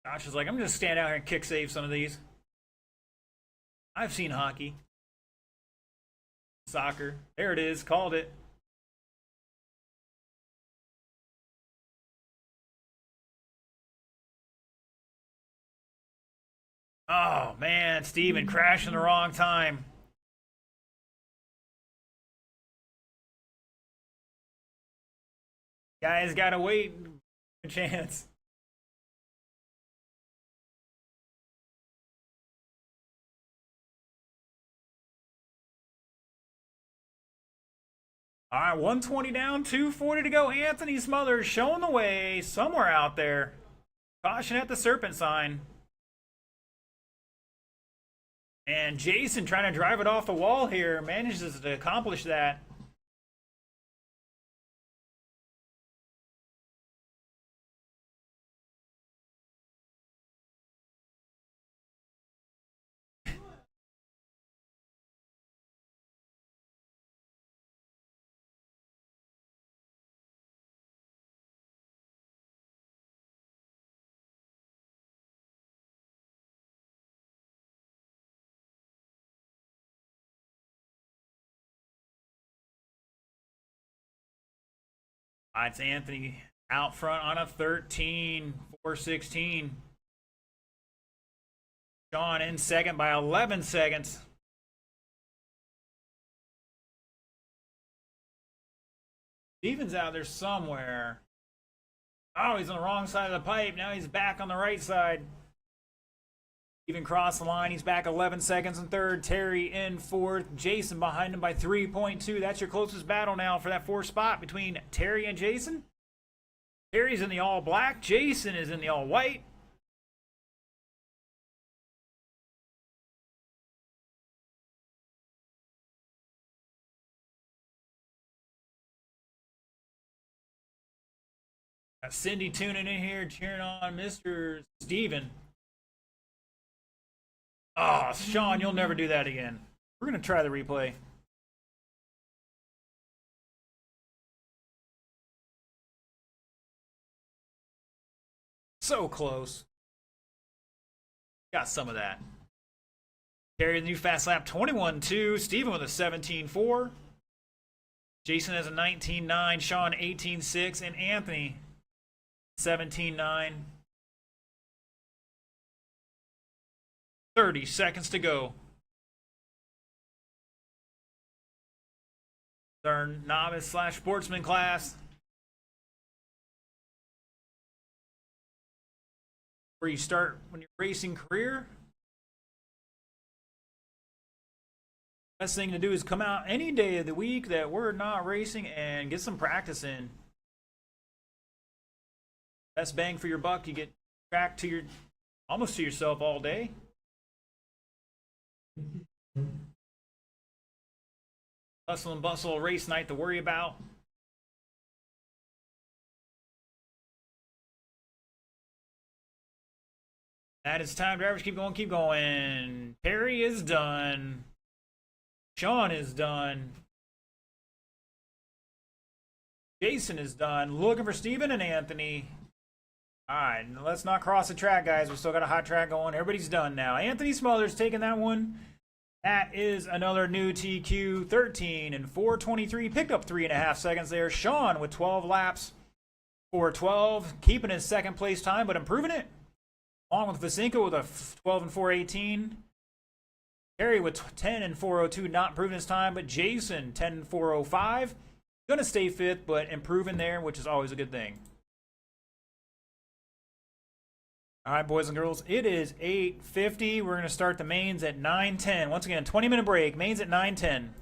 Josh is like, I'm going to stand out here and kick save some of these. I've seen hockey. Soccer. There it is. Called it. Oh, man. Steven crashing the wrong time. Guys got to wait a chance. All right, 120 down, 240 to go. Anthony Smothers showing the way somewhere out there. Caution at the serpent sign. And Jason trying to drive it off the wall here. Manages to accomplish that. It's Anthony out front on a 13, 4:16. Sean in second by 11 seconds. Steven's out there somewhere. Oh, he's on the wrong side of the pipe. Now he's back on the right side. Even crossed the line. He's back 11 seconds in third. Terry in fourth. Jason behind him by 3.2. That's your closest battle now for that fourth spot between Terry and Jason. Terry's in the all black. Jason is in the all white. Got Cindy tuning in here, cheering on Mr. Steven. Oh, Sean, you'll never do that again. We're going to try the replay. So close. Got some of that. Terry, the new fast lap, 21.2. Steven with a 17.4. Jason has a 19.9. Sean, 18.6. And Anthony, 17.9. 30 seconds to go. Our novice / sportsman class. Where you start when you're racing career. Best thing to do is come out any day of the week that we're not racing and get some practice in. Best bang for your buck. You get back to your almost to yourself all day. Hustle and bustle race night to worry about. That is time. Drivers, keep going, keep going. Perry is done. Sean is done. Jason is done. Looking for Steven and Anthony. All right, let's not cross the track, guys. We still got a hot track going. Everybody's done now. Anthony Smothers taking that one. That is another new TQ, 13 and 4:23. Picked up 3.5 seconds there. Sean with 12 laps, 4:12, keeping his second place time, but improving it. Along with Vasinko with a 12 and 418. Harry with 10 and 402, not improving his time, but Jason 10 and 405. Gonna stay fifth, but improving there, which is always a good thing. All right, boys and girls, it is 8:50. We're gonna start the mains at 9:10. Once again, 20-minute break. Mains at 9:10.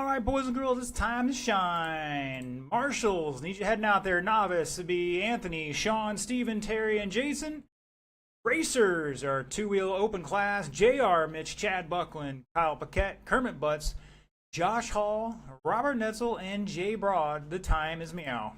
All right, boys and girls, it's time to shine. Marshals, need you heading out there. Novice would be Anthony, Sean, Steven, Terry, and Jason. Racers are two-wheel open class. JR, Mitch, Chad Buckland, Kyle Paquette, Kermit Butts, Josh Hall, Robert Netzel, and Jay Broad. The time is meow.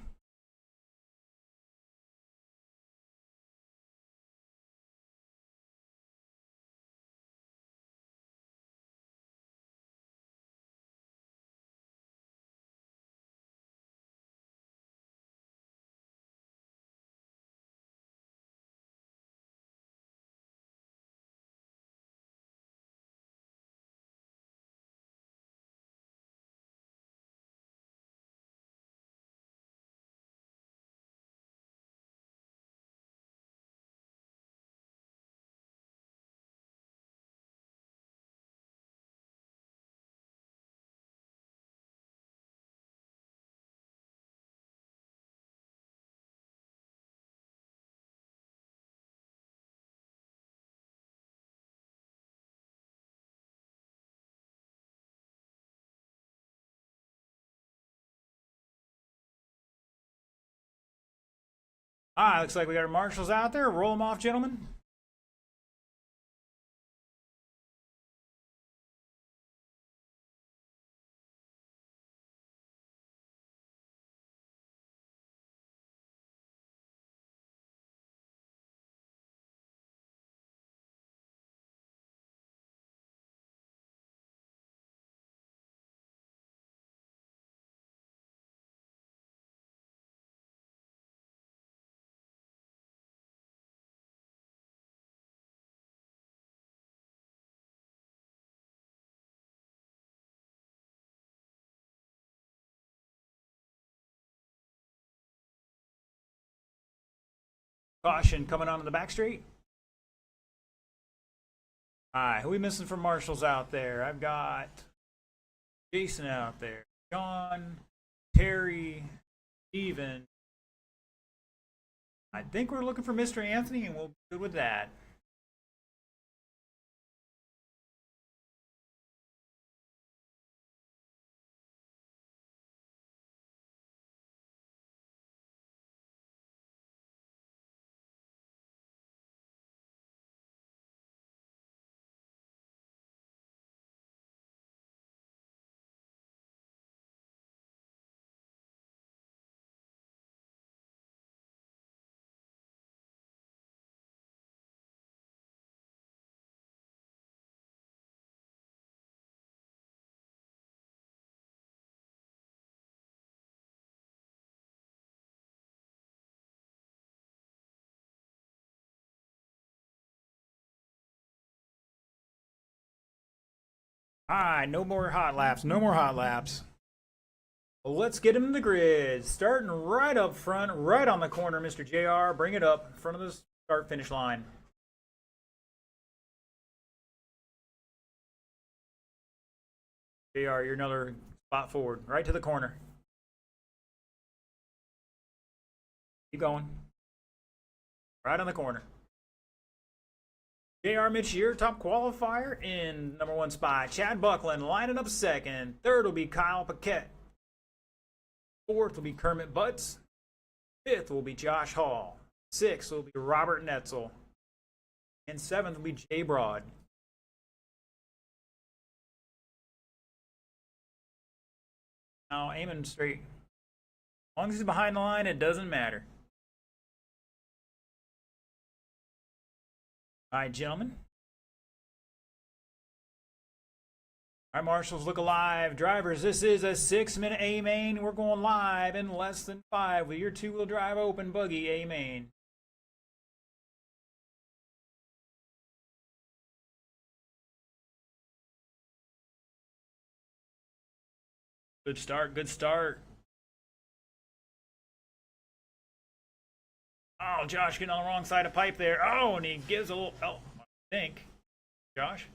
All right, looks like we got our marshals out there. Roll them off, gentlemen. Caution coming onto the back straight. All right, who are we missing for marshals out there? I've got Jason out there, John, Terry, Steven. I think we're looking for Mr. Anthony, and we'll be good with that. All right, no more hot laps. No more hot laps. Let's get him in the grid. Starting right up front, right on the corner, Mr. JR. Bring it up in front of the start-finish line. JR, you're another spot forward. Right to the corner. Keep going. Right on the corner. JR Mitch here, top qualifier in number 1 spot. Chad Buckland lining up second. Third will be Kyle Paquette. Fourth will be Kermit Butts. Fifth will be Josh Hall. Sixth will be Robert Netzel. And seventh will be Jay Broad. Now aiming straight. As long as he's behind the line, it doesn't matter. All right, gentlemen. All right, marshals, look alive. Drivers, this is a 6-minute A main. We're going live in less than 5 with your two-wheel drive open buggy A main. Good start, good start. Oh, Josh getting on the wrong side of pipe there. Oh, and he gives a little, oh, I think. Josh?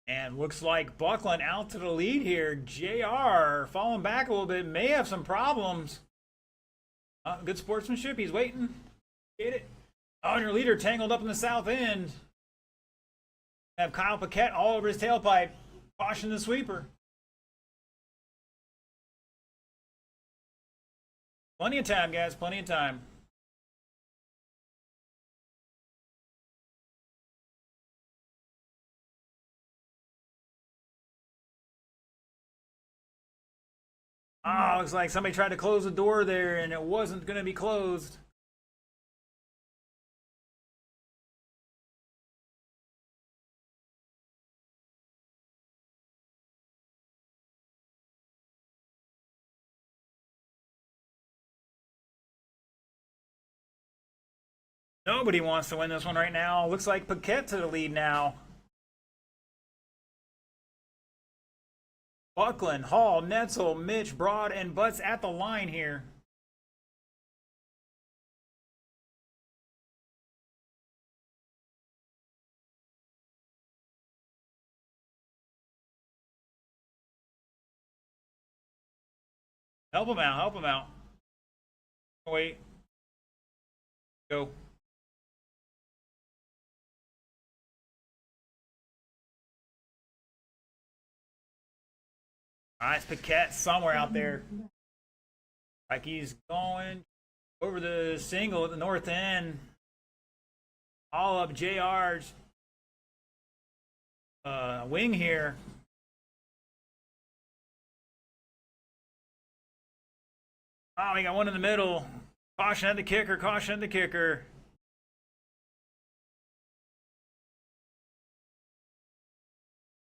And looks like Buckland out to the lead here. JR falling back a little bit, may have some problems. Good sportsmanship, he's waiting. Get it. Oh, and your leader tangled up in the south end. Have Kyle Paquette all over his tailpipe. Caution the sweeper. Plenty of time, guys. Plenty of time. Oh, looks like somebody tried to close the door there and it wasn't going to be closed. Nobody wants to win this one right now. Looks like Paquette to the lead now. Buckland, Hall, Netzel, Mitch, Broad, and Butts at the line here. Help him out, help him out. Wait. Go. All right, it's Paquette somewhere out there. Like he's going over the single at the north end. All up JR's wing here. Oh, we got one in the middle. Caution at the kicker, caution at the kicker.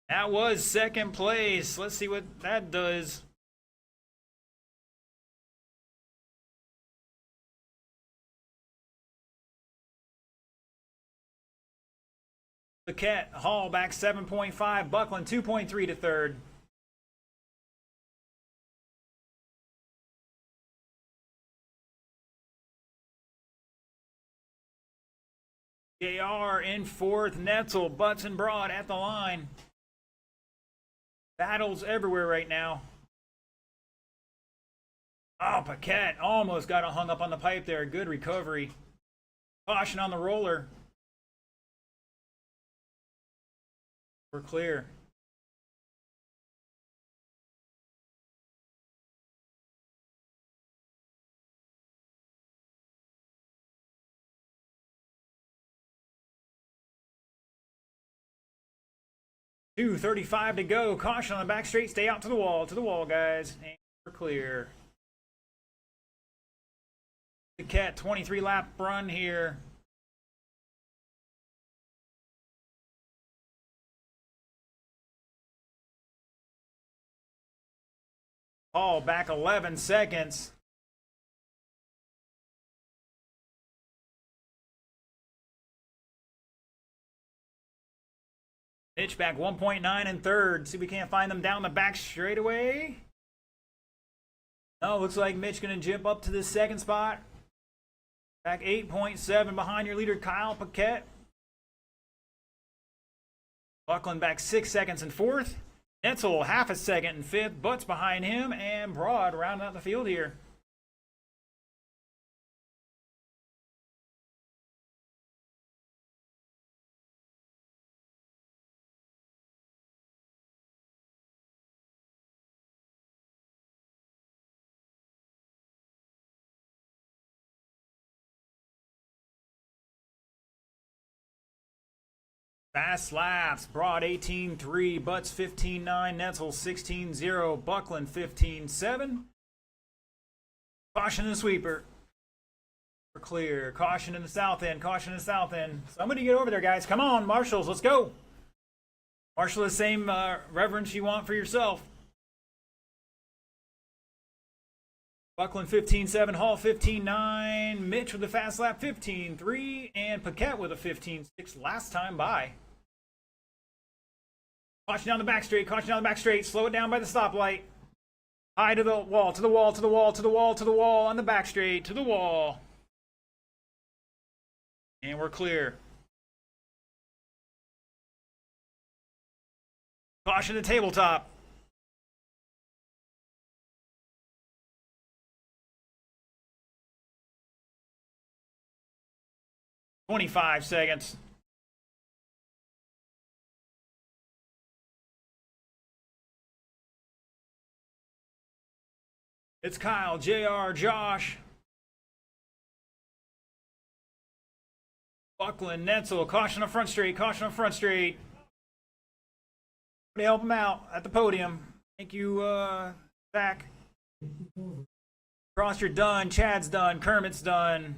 That was second place. Let's see what that does. Paquette, Hall back 7.5. Buckland 2.3 to third. JR in fourth. Netzel, Butts, and Broad at the line. Battles everywhere right now. Oh, Paquette almost got hung up on the pipe there. Good recovery. Caution on the roller. We're clear. .235 to go. Caution on the back straight. Stay out to the wall, guys. And we're clear. The Cat 23 lap run here. Hall back 11 seconds. Mitch back 1.9 in third. See if we can't find them down the back straightaway. No, looks like Mitch going to jump up to the second spot. Back 8.7 behind your leader, Kyle Paquette. Buckland back 6 seconds in fourth. Netzel half a second in fifth. Butts behind him. And Broad rounding out the field here. Fast laps. Broad 18.3, Butts 15.9, Netzel 16.0, Buckland 15.7. Caution in the sweeper. We're clear. Caution in the south end. Caution in the south end. Somebody get over there, guys. Come on, marshals. Let's go. Marshal, the same reverence you want for yourself. Buckland 15.7, Hall 15.9, Mitch with the fast lap 15.3, and Paquette with a 15.6 last time by. Caution down the back straight, caution down the back straight, slow it down by the stoplight. High to the wall, to the wall, to the wall, to the wall, to the wall, on the back straight, to the wall. And we're clear. Caution the tabletop. 25 seconds. It's Kyle, JR, Josh, Buckland, Netzel, caution on front straight, caution on front straight. Help him out at the podium. Thank you, Zach. Cross, you're done. Chad's done. Kermit's done.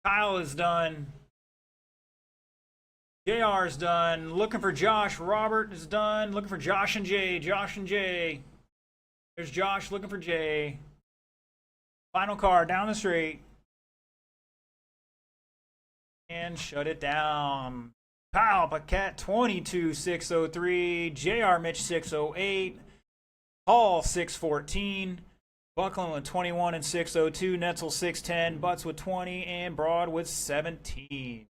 Kyle is done. JR's done. Looking for Josh. Robert is done. Looking for Josh and Jay. Josh and Jay. There's Josh looking for Jay. Final car down the straight. And shut it down. Kyle Paquette 22,603. JR Mitch 608. Hall 614. Buckland with 21 and 602. Netzel 610. Butts with 20. And Broad with 17.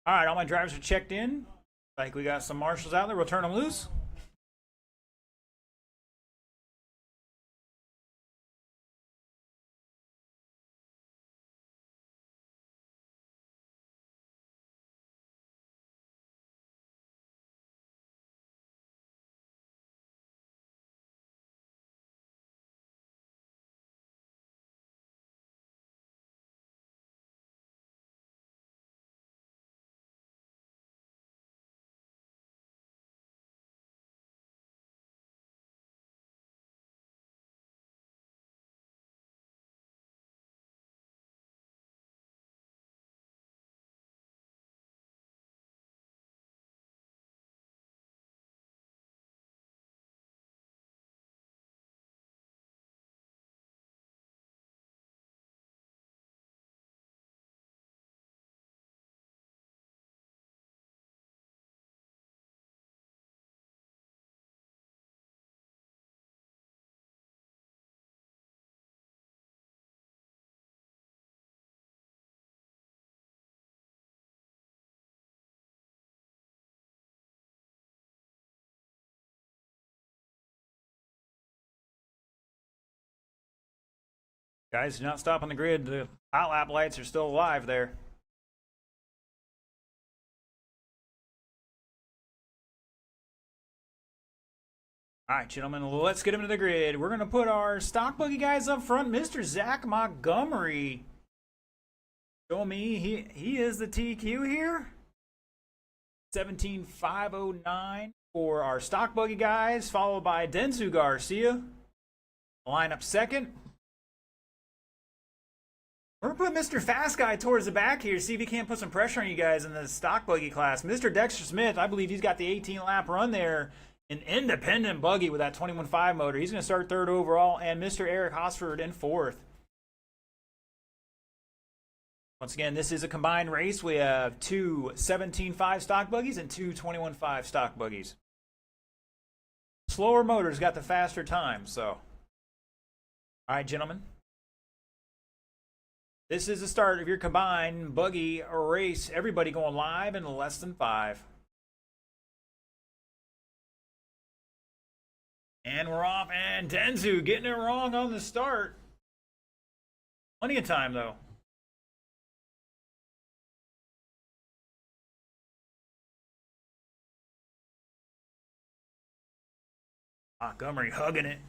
All right, all my drivers are checked in. Like we got some marshals out there. We'll turn them loose. Guys, do not stop on the grid. The outlap lights are still alive there. All right, gentlemen, let's get him to the grid. We're going to put our stock buggy guys up front. Mr. Zach Montgomery. Show me, he is the TQ here. 17,509 for our stock buggy guys, followed by Denzu Garcia. Line up second. We're going to put Mr. Fast Guy towards the back here, see if he can't put some pressure on you guys in the stock buggy class. Mr. Dexter Smith, I believe he's got the 18-lap run there. An independent buggy with that 21.5 motor. He's going to start third overall. And Mr. Eric Hosford in fourth. Once again, this is a combined race. We have two 17.5 stock buggies and two 21.5 stock buggies. Slower motors got the faster time, so... All right, gentlemen. This is the start of your combined buggy race. Everybody going live in less than 5. And we're off, and Denzu getting it wrong on the start. Plenty of time, though. Montgomery hugging it.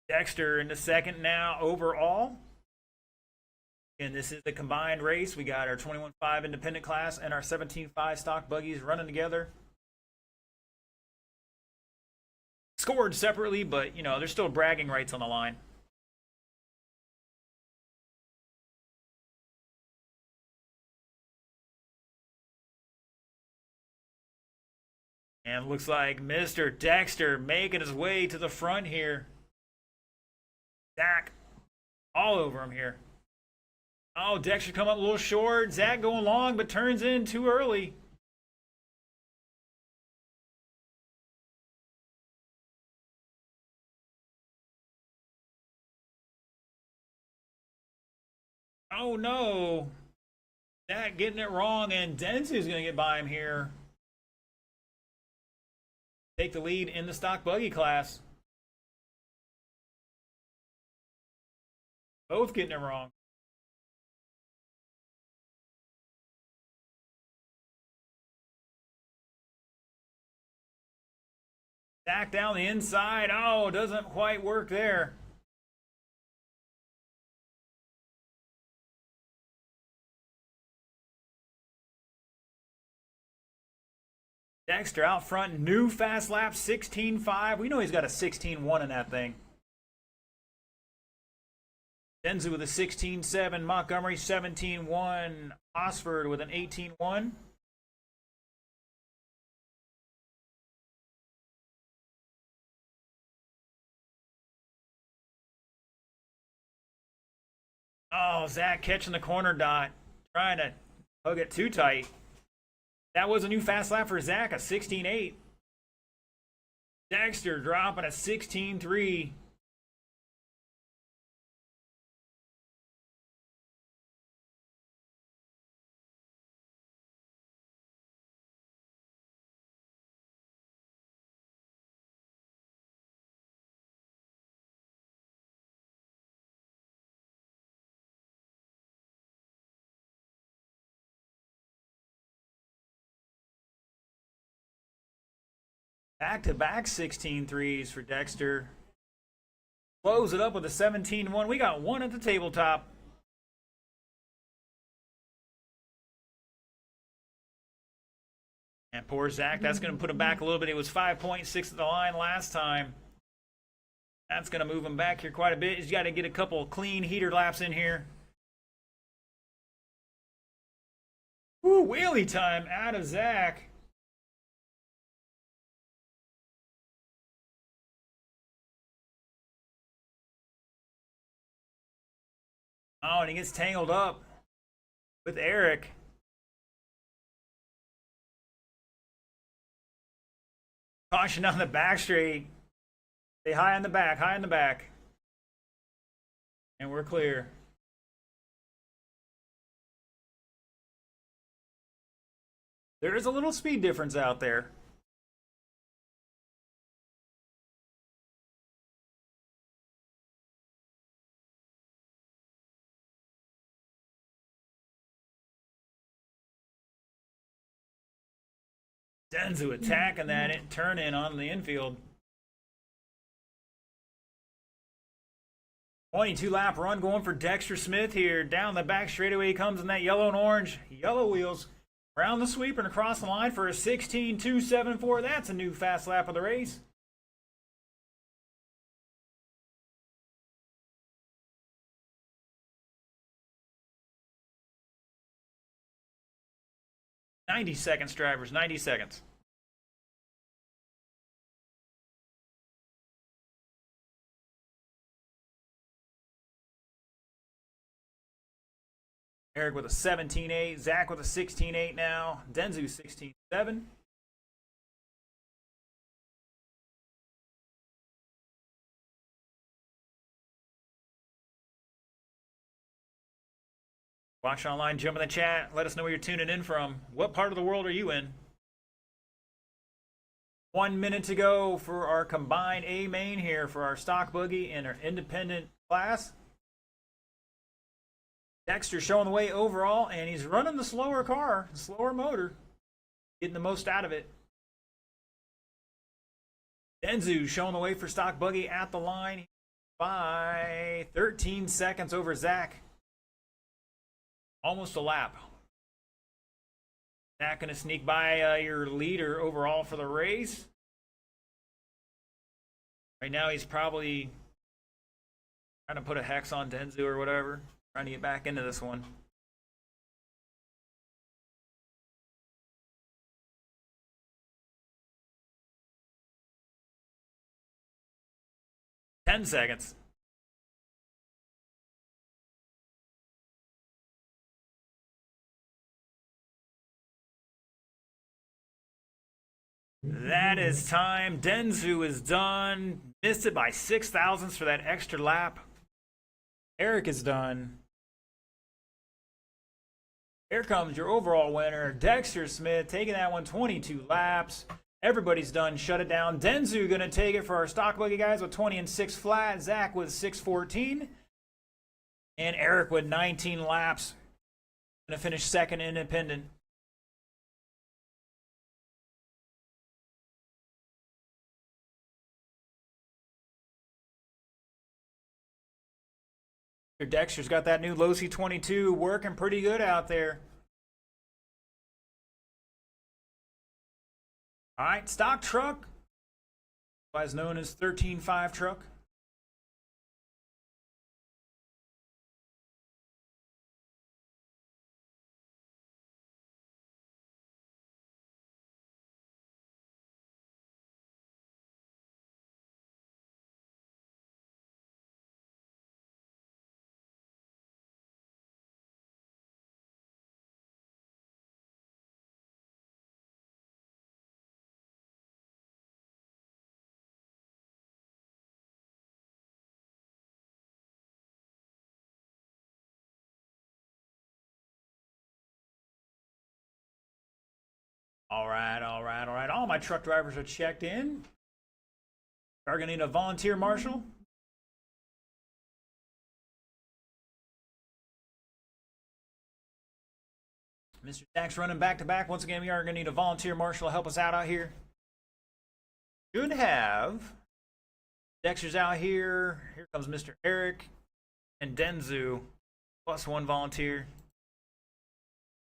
Dexter in the second now overall. And this is the combined race. We got our 21.5 independent class and our 17.5 stock buggies running together. Scored separately, but, you know, there's still bragging rights on the line. And looks like Mr. Dexter making his way to the front here. Zach all over him here. Oh, Dexter come up a little short. Zach going long, but turns in too early. Oh no. Zach getting it wrong, and Denzu's going to get by him here. Take the lead in the stock buggy class. Both getting it wrong. Back down the inside. Oh, doesn't quite work there. Dexter out front, new fast lap, 16.5. We know he's got a 16.1 in that thing. Denzu with a 16.7. Montgomery, 17.1. Osford with an 18.1. Oh, Zach catching the corner dot. Trying to hug it too tight. That was a new fast lap for Zach, a 16.8. Dexter dropping a 16.3. Back-to-back 16 threes for Dexter. Close it up with a 17-1. We got one at the tabletop. And poor Zach, that's going to put him back a little bit. He was 5.6 at the line last time. That's going to move him back here quite a bit. He's got to get a couple clean heater laps in here. Woo, wheelie time out of Zach. Oh, and he gets tangled up with Eric. Caution on the back straight. Stay high on the back, high on the back. And we're clear. There is a little speed difference out there. Denzu attacking that turn in on the infield. 22 lap run going for Dexter Smith here. Down the back straightaway he comes in that yellow and orange. Yellow wheels. Around the sweeper and across the line for a 16.274. That's a new fast lap of the race. "90 seconds, drivers, 90 seconds. Eric with a 17.8. Zach with a 16.8 now. Denzu 16.7. Watch online, jump in the chat. Let us know where you're tuning in from. What part of the world are you in? 1 minute to go for our combined A main here for our stock boogie and our independent class. Dexter showing the way overall, and he's running the slower car, slower motor, getting the most out of it. Denzu showing the way for stock buggy at the line by 13 seconds over Zach. Almost a lap. Zach going to sneak by your leader overall for the race. Right now he's probably trying to put a hex on Denzu or whatever. Trying to get back into this one. Ten seconds. That is time. Denzu is done. Missed it by 6 thousandths for that extra lap. Eric is done. Here comes your overall winner, Dexter Smith, taking that one 22 laps. Everybody's done. Shut it down. Denzu going to take it for our stock buggy guys with 20 and 6 flat. Zach with 6:14. And Eric with 19 laps. Going to finish second independent. Dexter's got that new Losi 22 working pretty good out there. All right, stock truck, otherwise known as 13.5 truck. All right. All my truck drivers are checked in. Are going to need a volunteer marshal. Mr. Jack's running back to back. Once again, we are going to need a volunteer marshal to help us out here. Should have. Dexter's out here. Here comes Mr. Eric and Denzu. Plus one volunteer.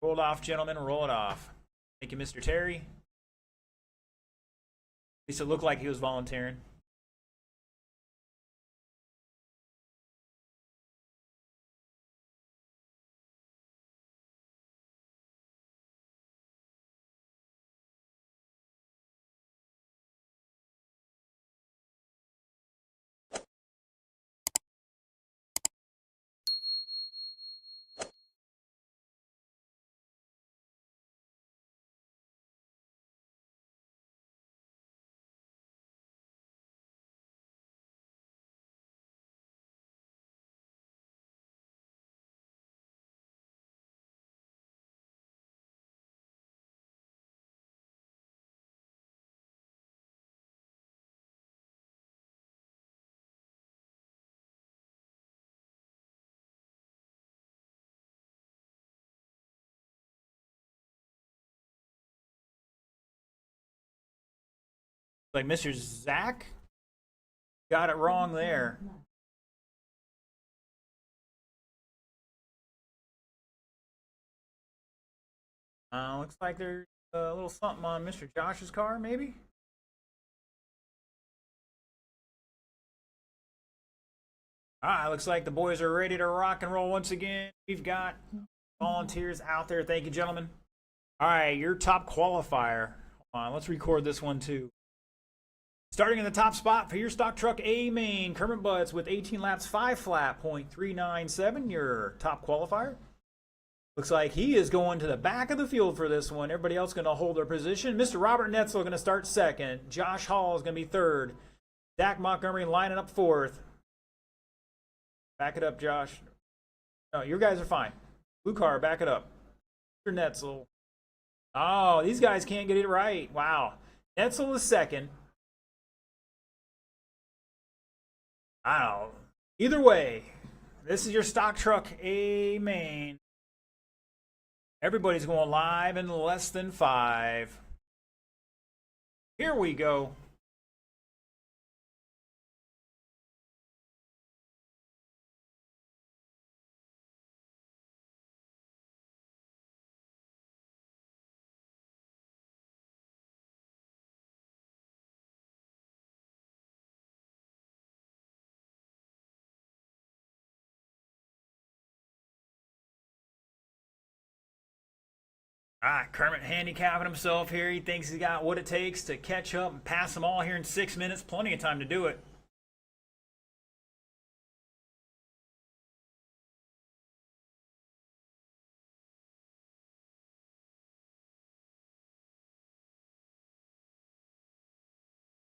Roll it off, gentlemen. Roll it off. Thank you, Mr. Terry. At least it looked like he was volunteering. Like Mr. Zach got it wrong there. Looks like there's a little something on Mr. Josh's car, maybe? Alright, looks like the boys are ready to rock and roll once again. We've got volunteers out there. Thank you, gentlemen. Alright, your top qualifier. Hold on, let's record this one too. Starting in the top spot for your stock truck A main, Kermit Butts with 18 laps, 5 flat, .397, your top qualifier. Looks like he is going to the back of the field for this one. Everybody else going to hold their position. Mr. Robert Netzel going to start second. Josh Hall is going to be third. Dak Montgomery lining up fourth. Back it up, Josh. No, your guys are fine. Blue car, back it up. Mr. Netzel. Oh, these guys can't get it right. Wow. Netzel is second. Wow. Either way, this is your stock truck A main. Everybody's going live in less than 5. Here we go. All right, Kermit handicapping himself here. He thinks he's got what it takes to catch up and pass them all here in 6 minutes. Plenty of time to do it.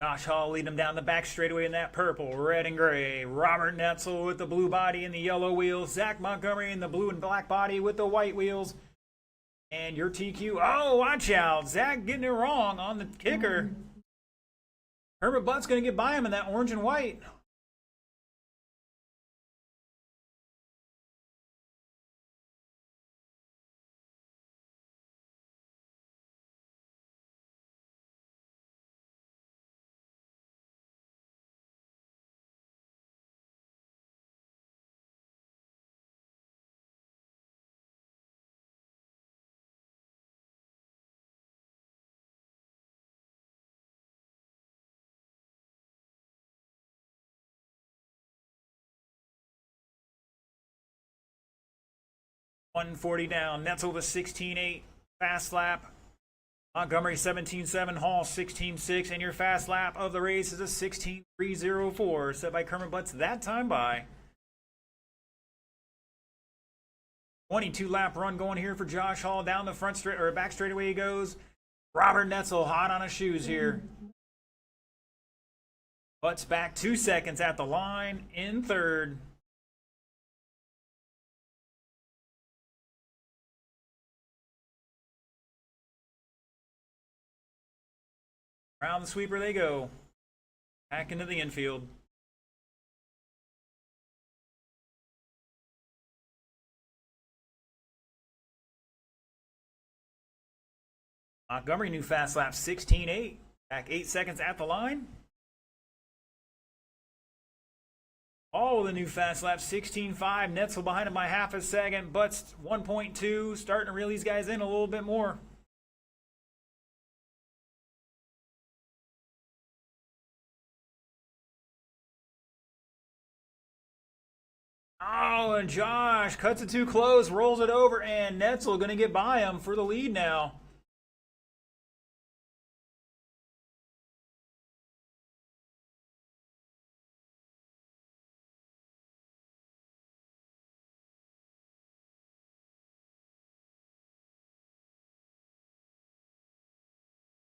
Josh Hall leading him down the back straightaway in that purple, red, and gray. Robert Netzel with the blue body and the yellow wheels. Zach Montgomery in the blue and black body with the white wheels. And your TQ. Oh, watch out. Zach getting it wrong on the kicker. Herbert Butt's going to get by him in that orange and white. $140 down. Netzel with 16.8. Fast lap. Montgomery 17.7. Hall 16.6. And your fast lap of the race is a 16.304. Set by Kermit Butts that time by. 22 lap run going here for Josh Hall. Down the front straight or back straightaway he goes. Robert Netzel hot on his shoes here. Butts back 2 seconds at the line in third. Around the sweeper they go. Back into the infield. Montgomery new fast lap 16.8. Back 8 seconds at the line. All the new fast lap 16.5. Netzel behind him by half a second. Butts 1.2. Starting to reel these guys in a little bit more. Oh, and Josh cuts it too close, rolls it over, and Netzel going to get by him for the lead now.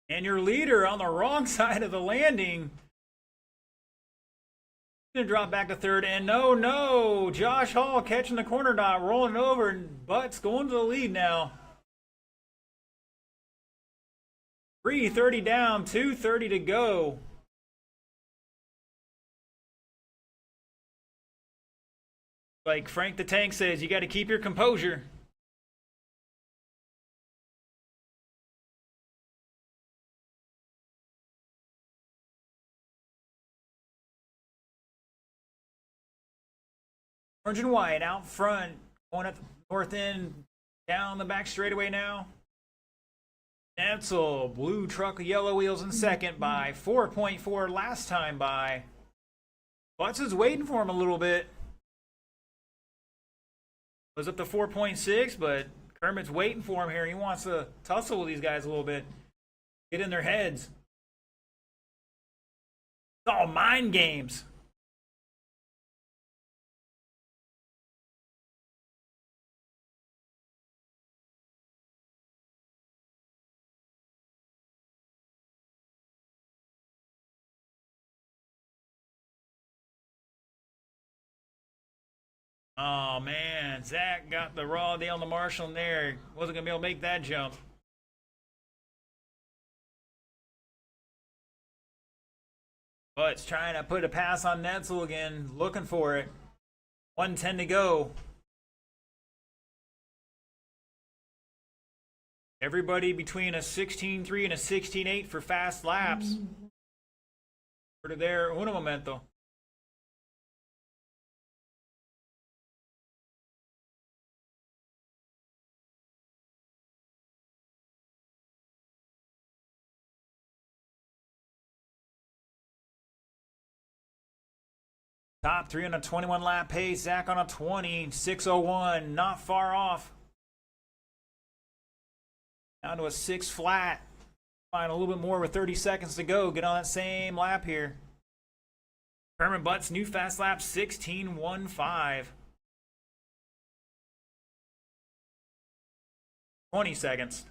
And your leader on the wrong side of the landing. Gonna drop back to third, and no, Josh Hall catching the corner dot, rolling over, and Butts going to the lead now. 3:30 down, 2:30 to go. Like Frank the Tank says, you got to keep your composure. Orange and white out front, going at the north end, down the back straightaway now. Netzel, blue truck, yellow wheels in second by 4.4 last time by. Butts is waiting for him a little bit. Was up to 4.6, but Kermit's waiting for him here. He wants to tussle with these guys a little bit. Get in their heads. It's all mind games. Oh, man. Zach got the raw deal on the Marshall in there. Wasn't going to be able to make that jump. Butts trying to put a pass on Netzel again. Looking for it. 1:10 to go. Everybody between a 16.3 and a 16.8 for fast laps. Over there, uno momento. Top 3 on a 21 lap pace. Zach on a 20.601. Not far off. Down to a 6 flat. Find a little bit more with 30 seconds to go. Get on that same lap here. Herman Butts, new fast lap 16.15. 20 seconds.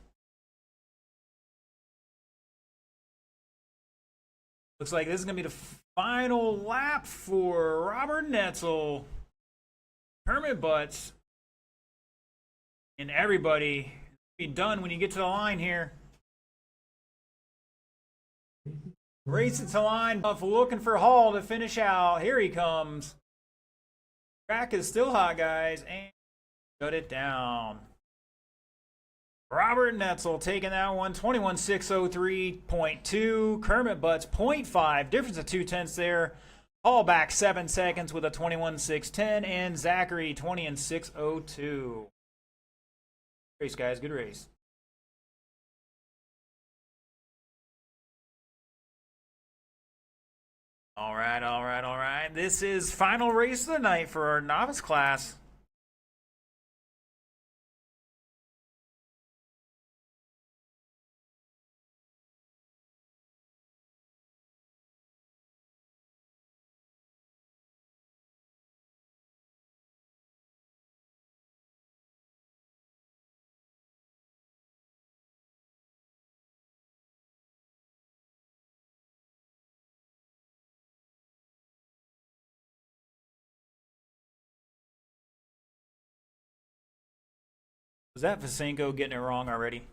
Looks like this is going to be the final lap for Robert Netzel. Herman Butts. And everybody be done when you get to the line here. Race it to line. Looking for Hall to finish out. Here he comes. Track is still hot, guys. And shut it down. Robert Netzel taking that one. 21.603.2. Kermit Butts 0.5. Difference of 0.2 there. Hall back 7 seconds with a 21.610. And Zachary 20.602. Race, guys. Good race. All right, all right, all right. This is final race of the night for our novice class. Was that Vasenko getting it wrong already? You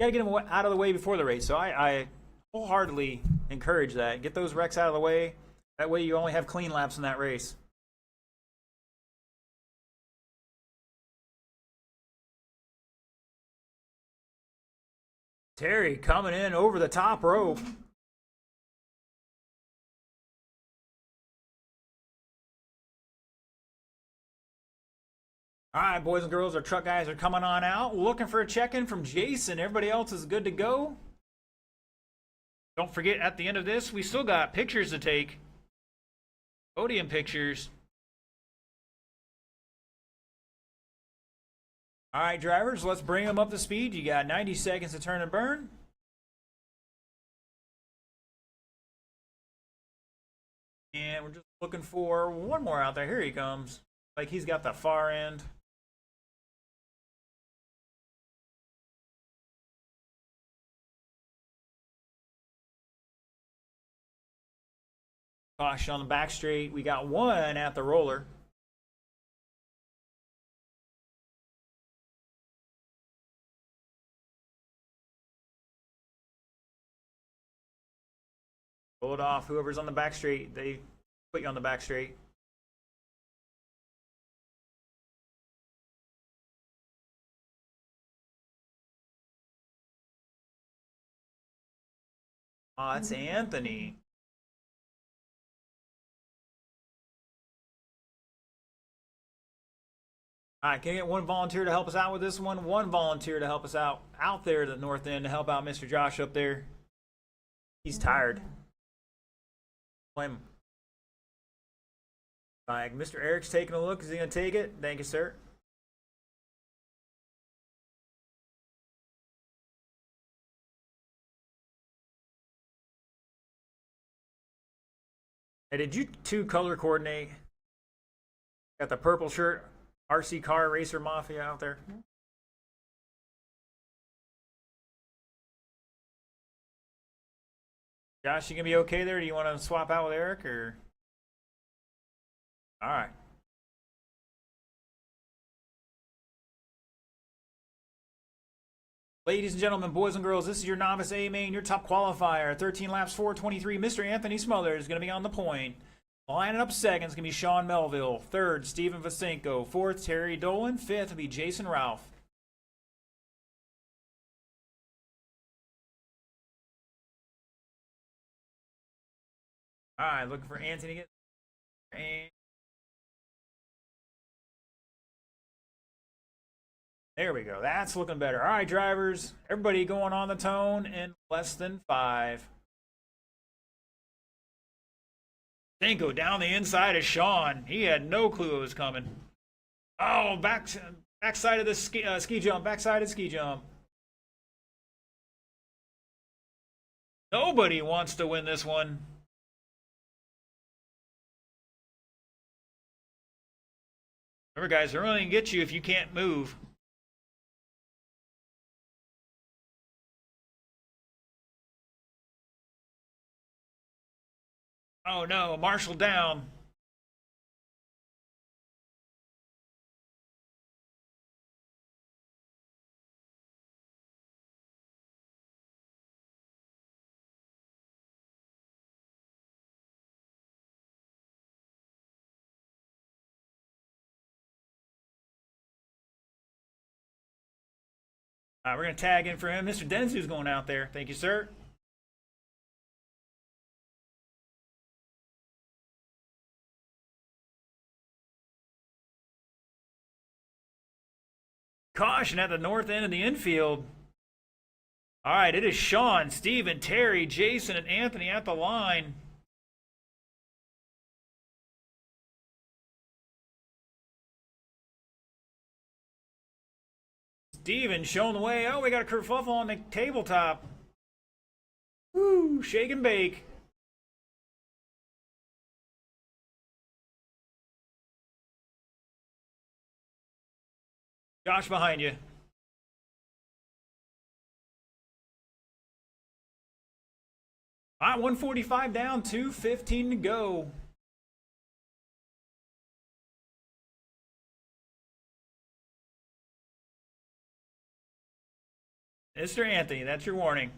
gotta get him out of the way before the race. So I wholeheartedly encourage that. Get those wrecks out of the way. That way you only have clean laps in that race. Terry coming in over the top rope. All right, boys and girls, our truck guys are coming on out. Looking for a check-in from Jason. Everybody else is good to go. Don't forget, at the end of this, we still got pictures to take. Podium pictures. All right, drivers, let's bring them up to speed. You got 90 seconds to turn and burn. And we're just looking for one more out there. Here he comes. Like he's got the far end. Caution on the back straight. We got one at the roller. Pull it off. Whoever's on the back straight, they put you on the back straight. Oh, that's Anthony. All right, can I get one volunteer to help us out with this one? One volunteer to help us out there at the north end to help out Mr. Josh up there. He's tired. Blame him. Like, Mr. Eric's taking a look. Is he going to take it? Thank you, sir. Hey, did you two color coordinate? Got the purple shirt, RC Car Racer Mafia out there. Josh, you gonna be okay there? Do you want to swap out with Eric or? All right. Ladies and gentlemen, boys and girls, this is your novice A main, your top qualifier. 13 laps, 4:23. Mr. Anthony Smothers is going to be on the point. Lining up second is going to be Sean Melville. Third, Stephen Vasenko. Fourth, Terry Dolan. Fifth will be Jason Ralph. All right, looking for Anthony to get. There we go. That's looking better. All right, drivers. Everybody going on the tone in less than 5. Vasenko down the inside of Sean. He had no clue it was coming. Oh, backside of the ski jump. Backside of ski jump. Nobody wants to win this one. Remember, guys, they're only going to get you if you can't move. Oh no, Marshall down. We're going to tag in for him. Mr. Denzu's going out there. Thank you, sir. Caution at the north end of the infield. All right, it is Sean, Steven, Terry, Jason, and Anthony at the line. Steven showing the way. Oh, we got a kerfuffle on the tabletop. Woo, shake and bake. Josh behind you. All right, 145 down, 2:15 to go. Mr. Anthony, that's your warning.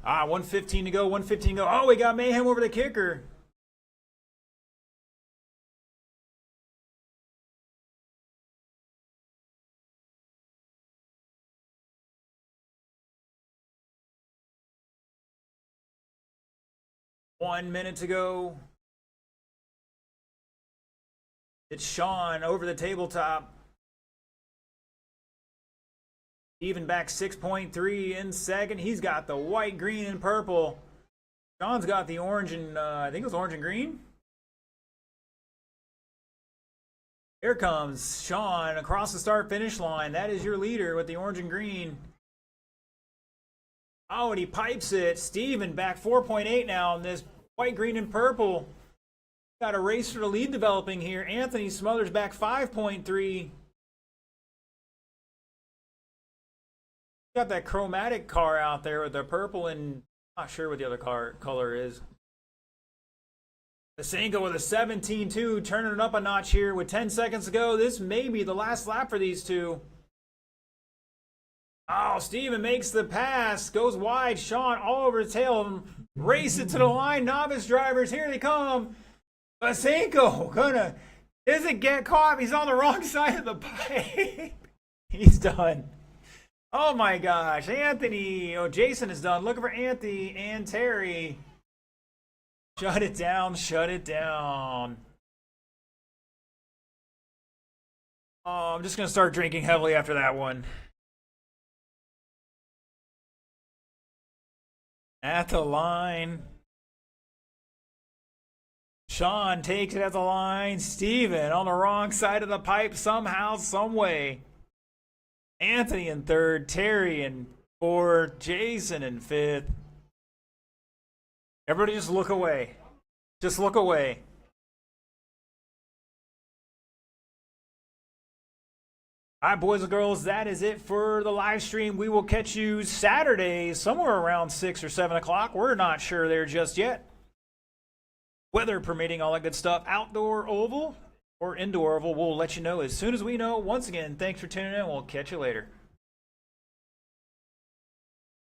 Ah, 1:15 to go, 1:15 to go. Oh, we got mayhem over the kicker. One minute to go. It's Sean over the tabletop. Even back 6.3 in second. He's got the white, green, and purple. Sean's got the orange and, I think it was orange and green. Here comes Sean across the start-finish line. That is your leader with the orange and green. Oh, and he pipes it. Steven back 4.8 now in this white, green, and purple. Got a race for the lead developing here. Anthony Smothers back 5.3. Got that chromatic car out there with the purple and not sure what the other color is. Vasenko with a 17.2, turning it up a notch here with 10 seconds to go. This may be the last lap for these two. Oh, Steven makes the pass, goes wide. Sean all over the tail of him. Race it to the line. Novice drivers, here they come. Vasenko doesn't get caught. He's on the wrong side of the pipe. He's done. Oh my gosh, Anthony. Oh, Jason is done. Looking for Anthony and Terry. Shut it down, shut it down. Oh, I'm just going to start drinking heavily after that one. At the line. Sean takes it at the line. Steven on the wrong side of the pipe somehow, some way. Anthony in third. Terry in fourth. Jason in fifth. Everybody just look away. Just look away. All right, boys and girls, that is it for the live stream. We will catch you Saturday somewhere around 6 or 7 o'clock. We're not sure there just yet. Weather permitting, all that good stuff. Outdoor oval or indoor oval, we'll let you know as soon as we know. Once again, thanks for tuning in. We'll catch you later.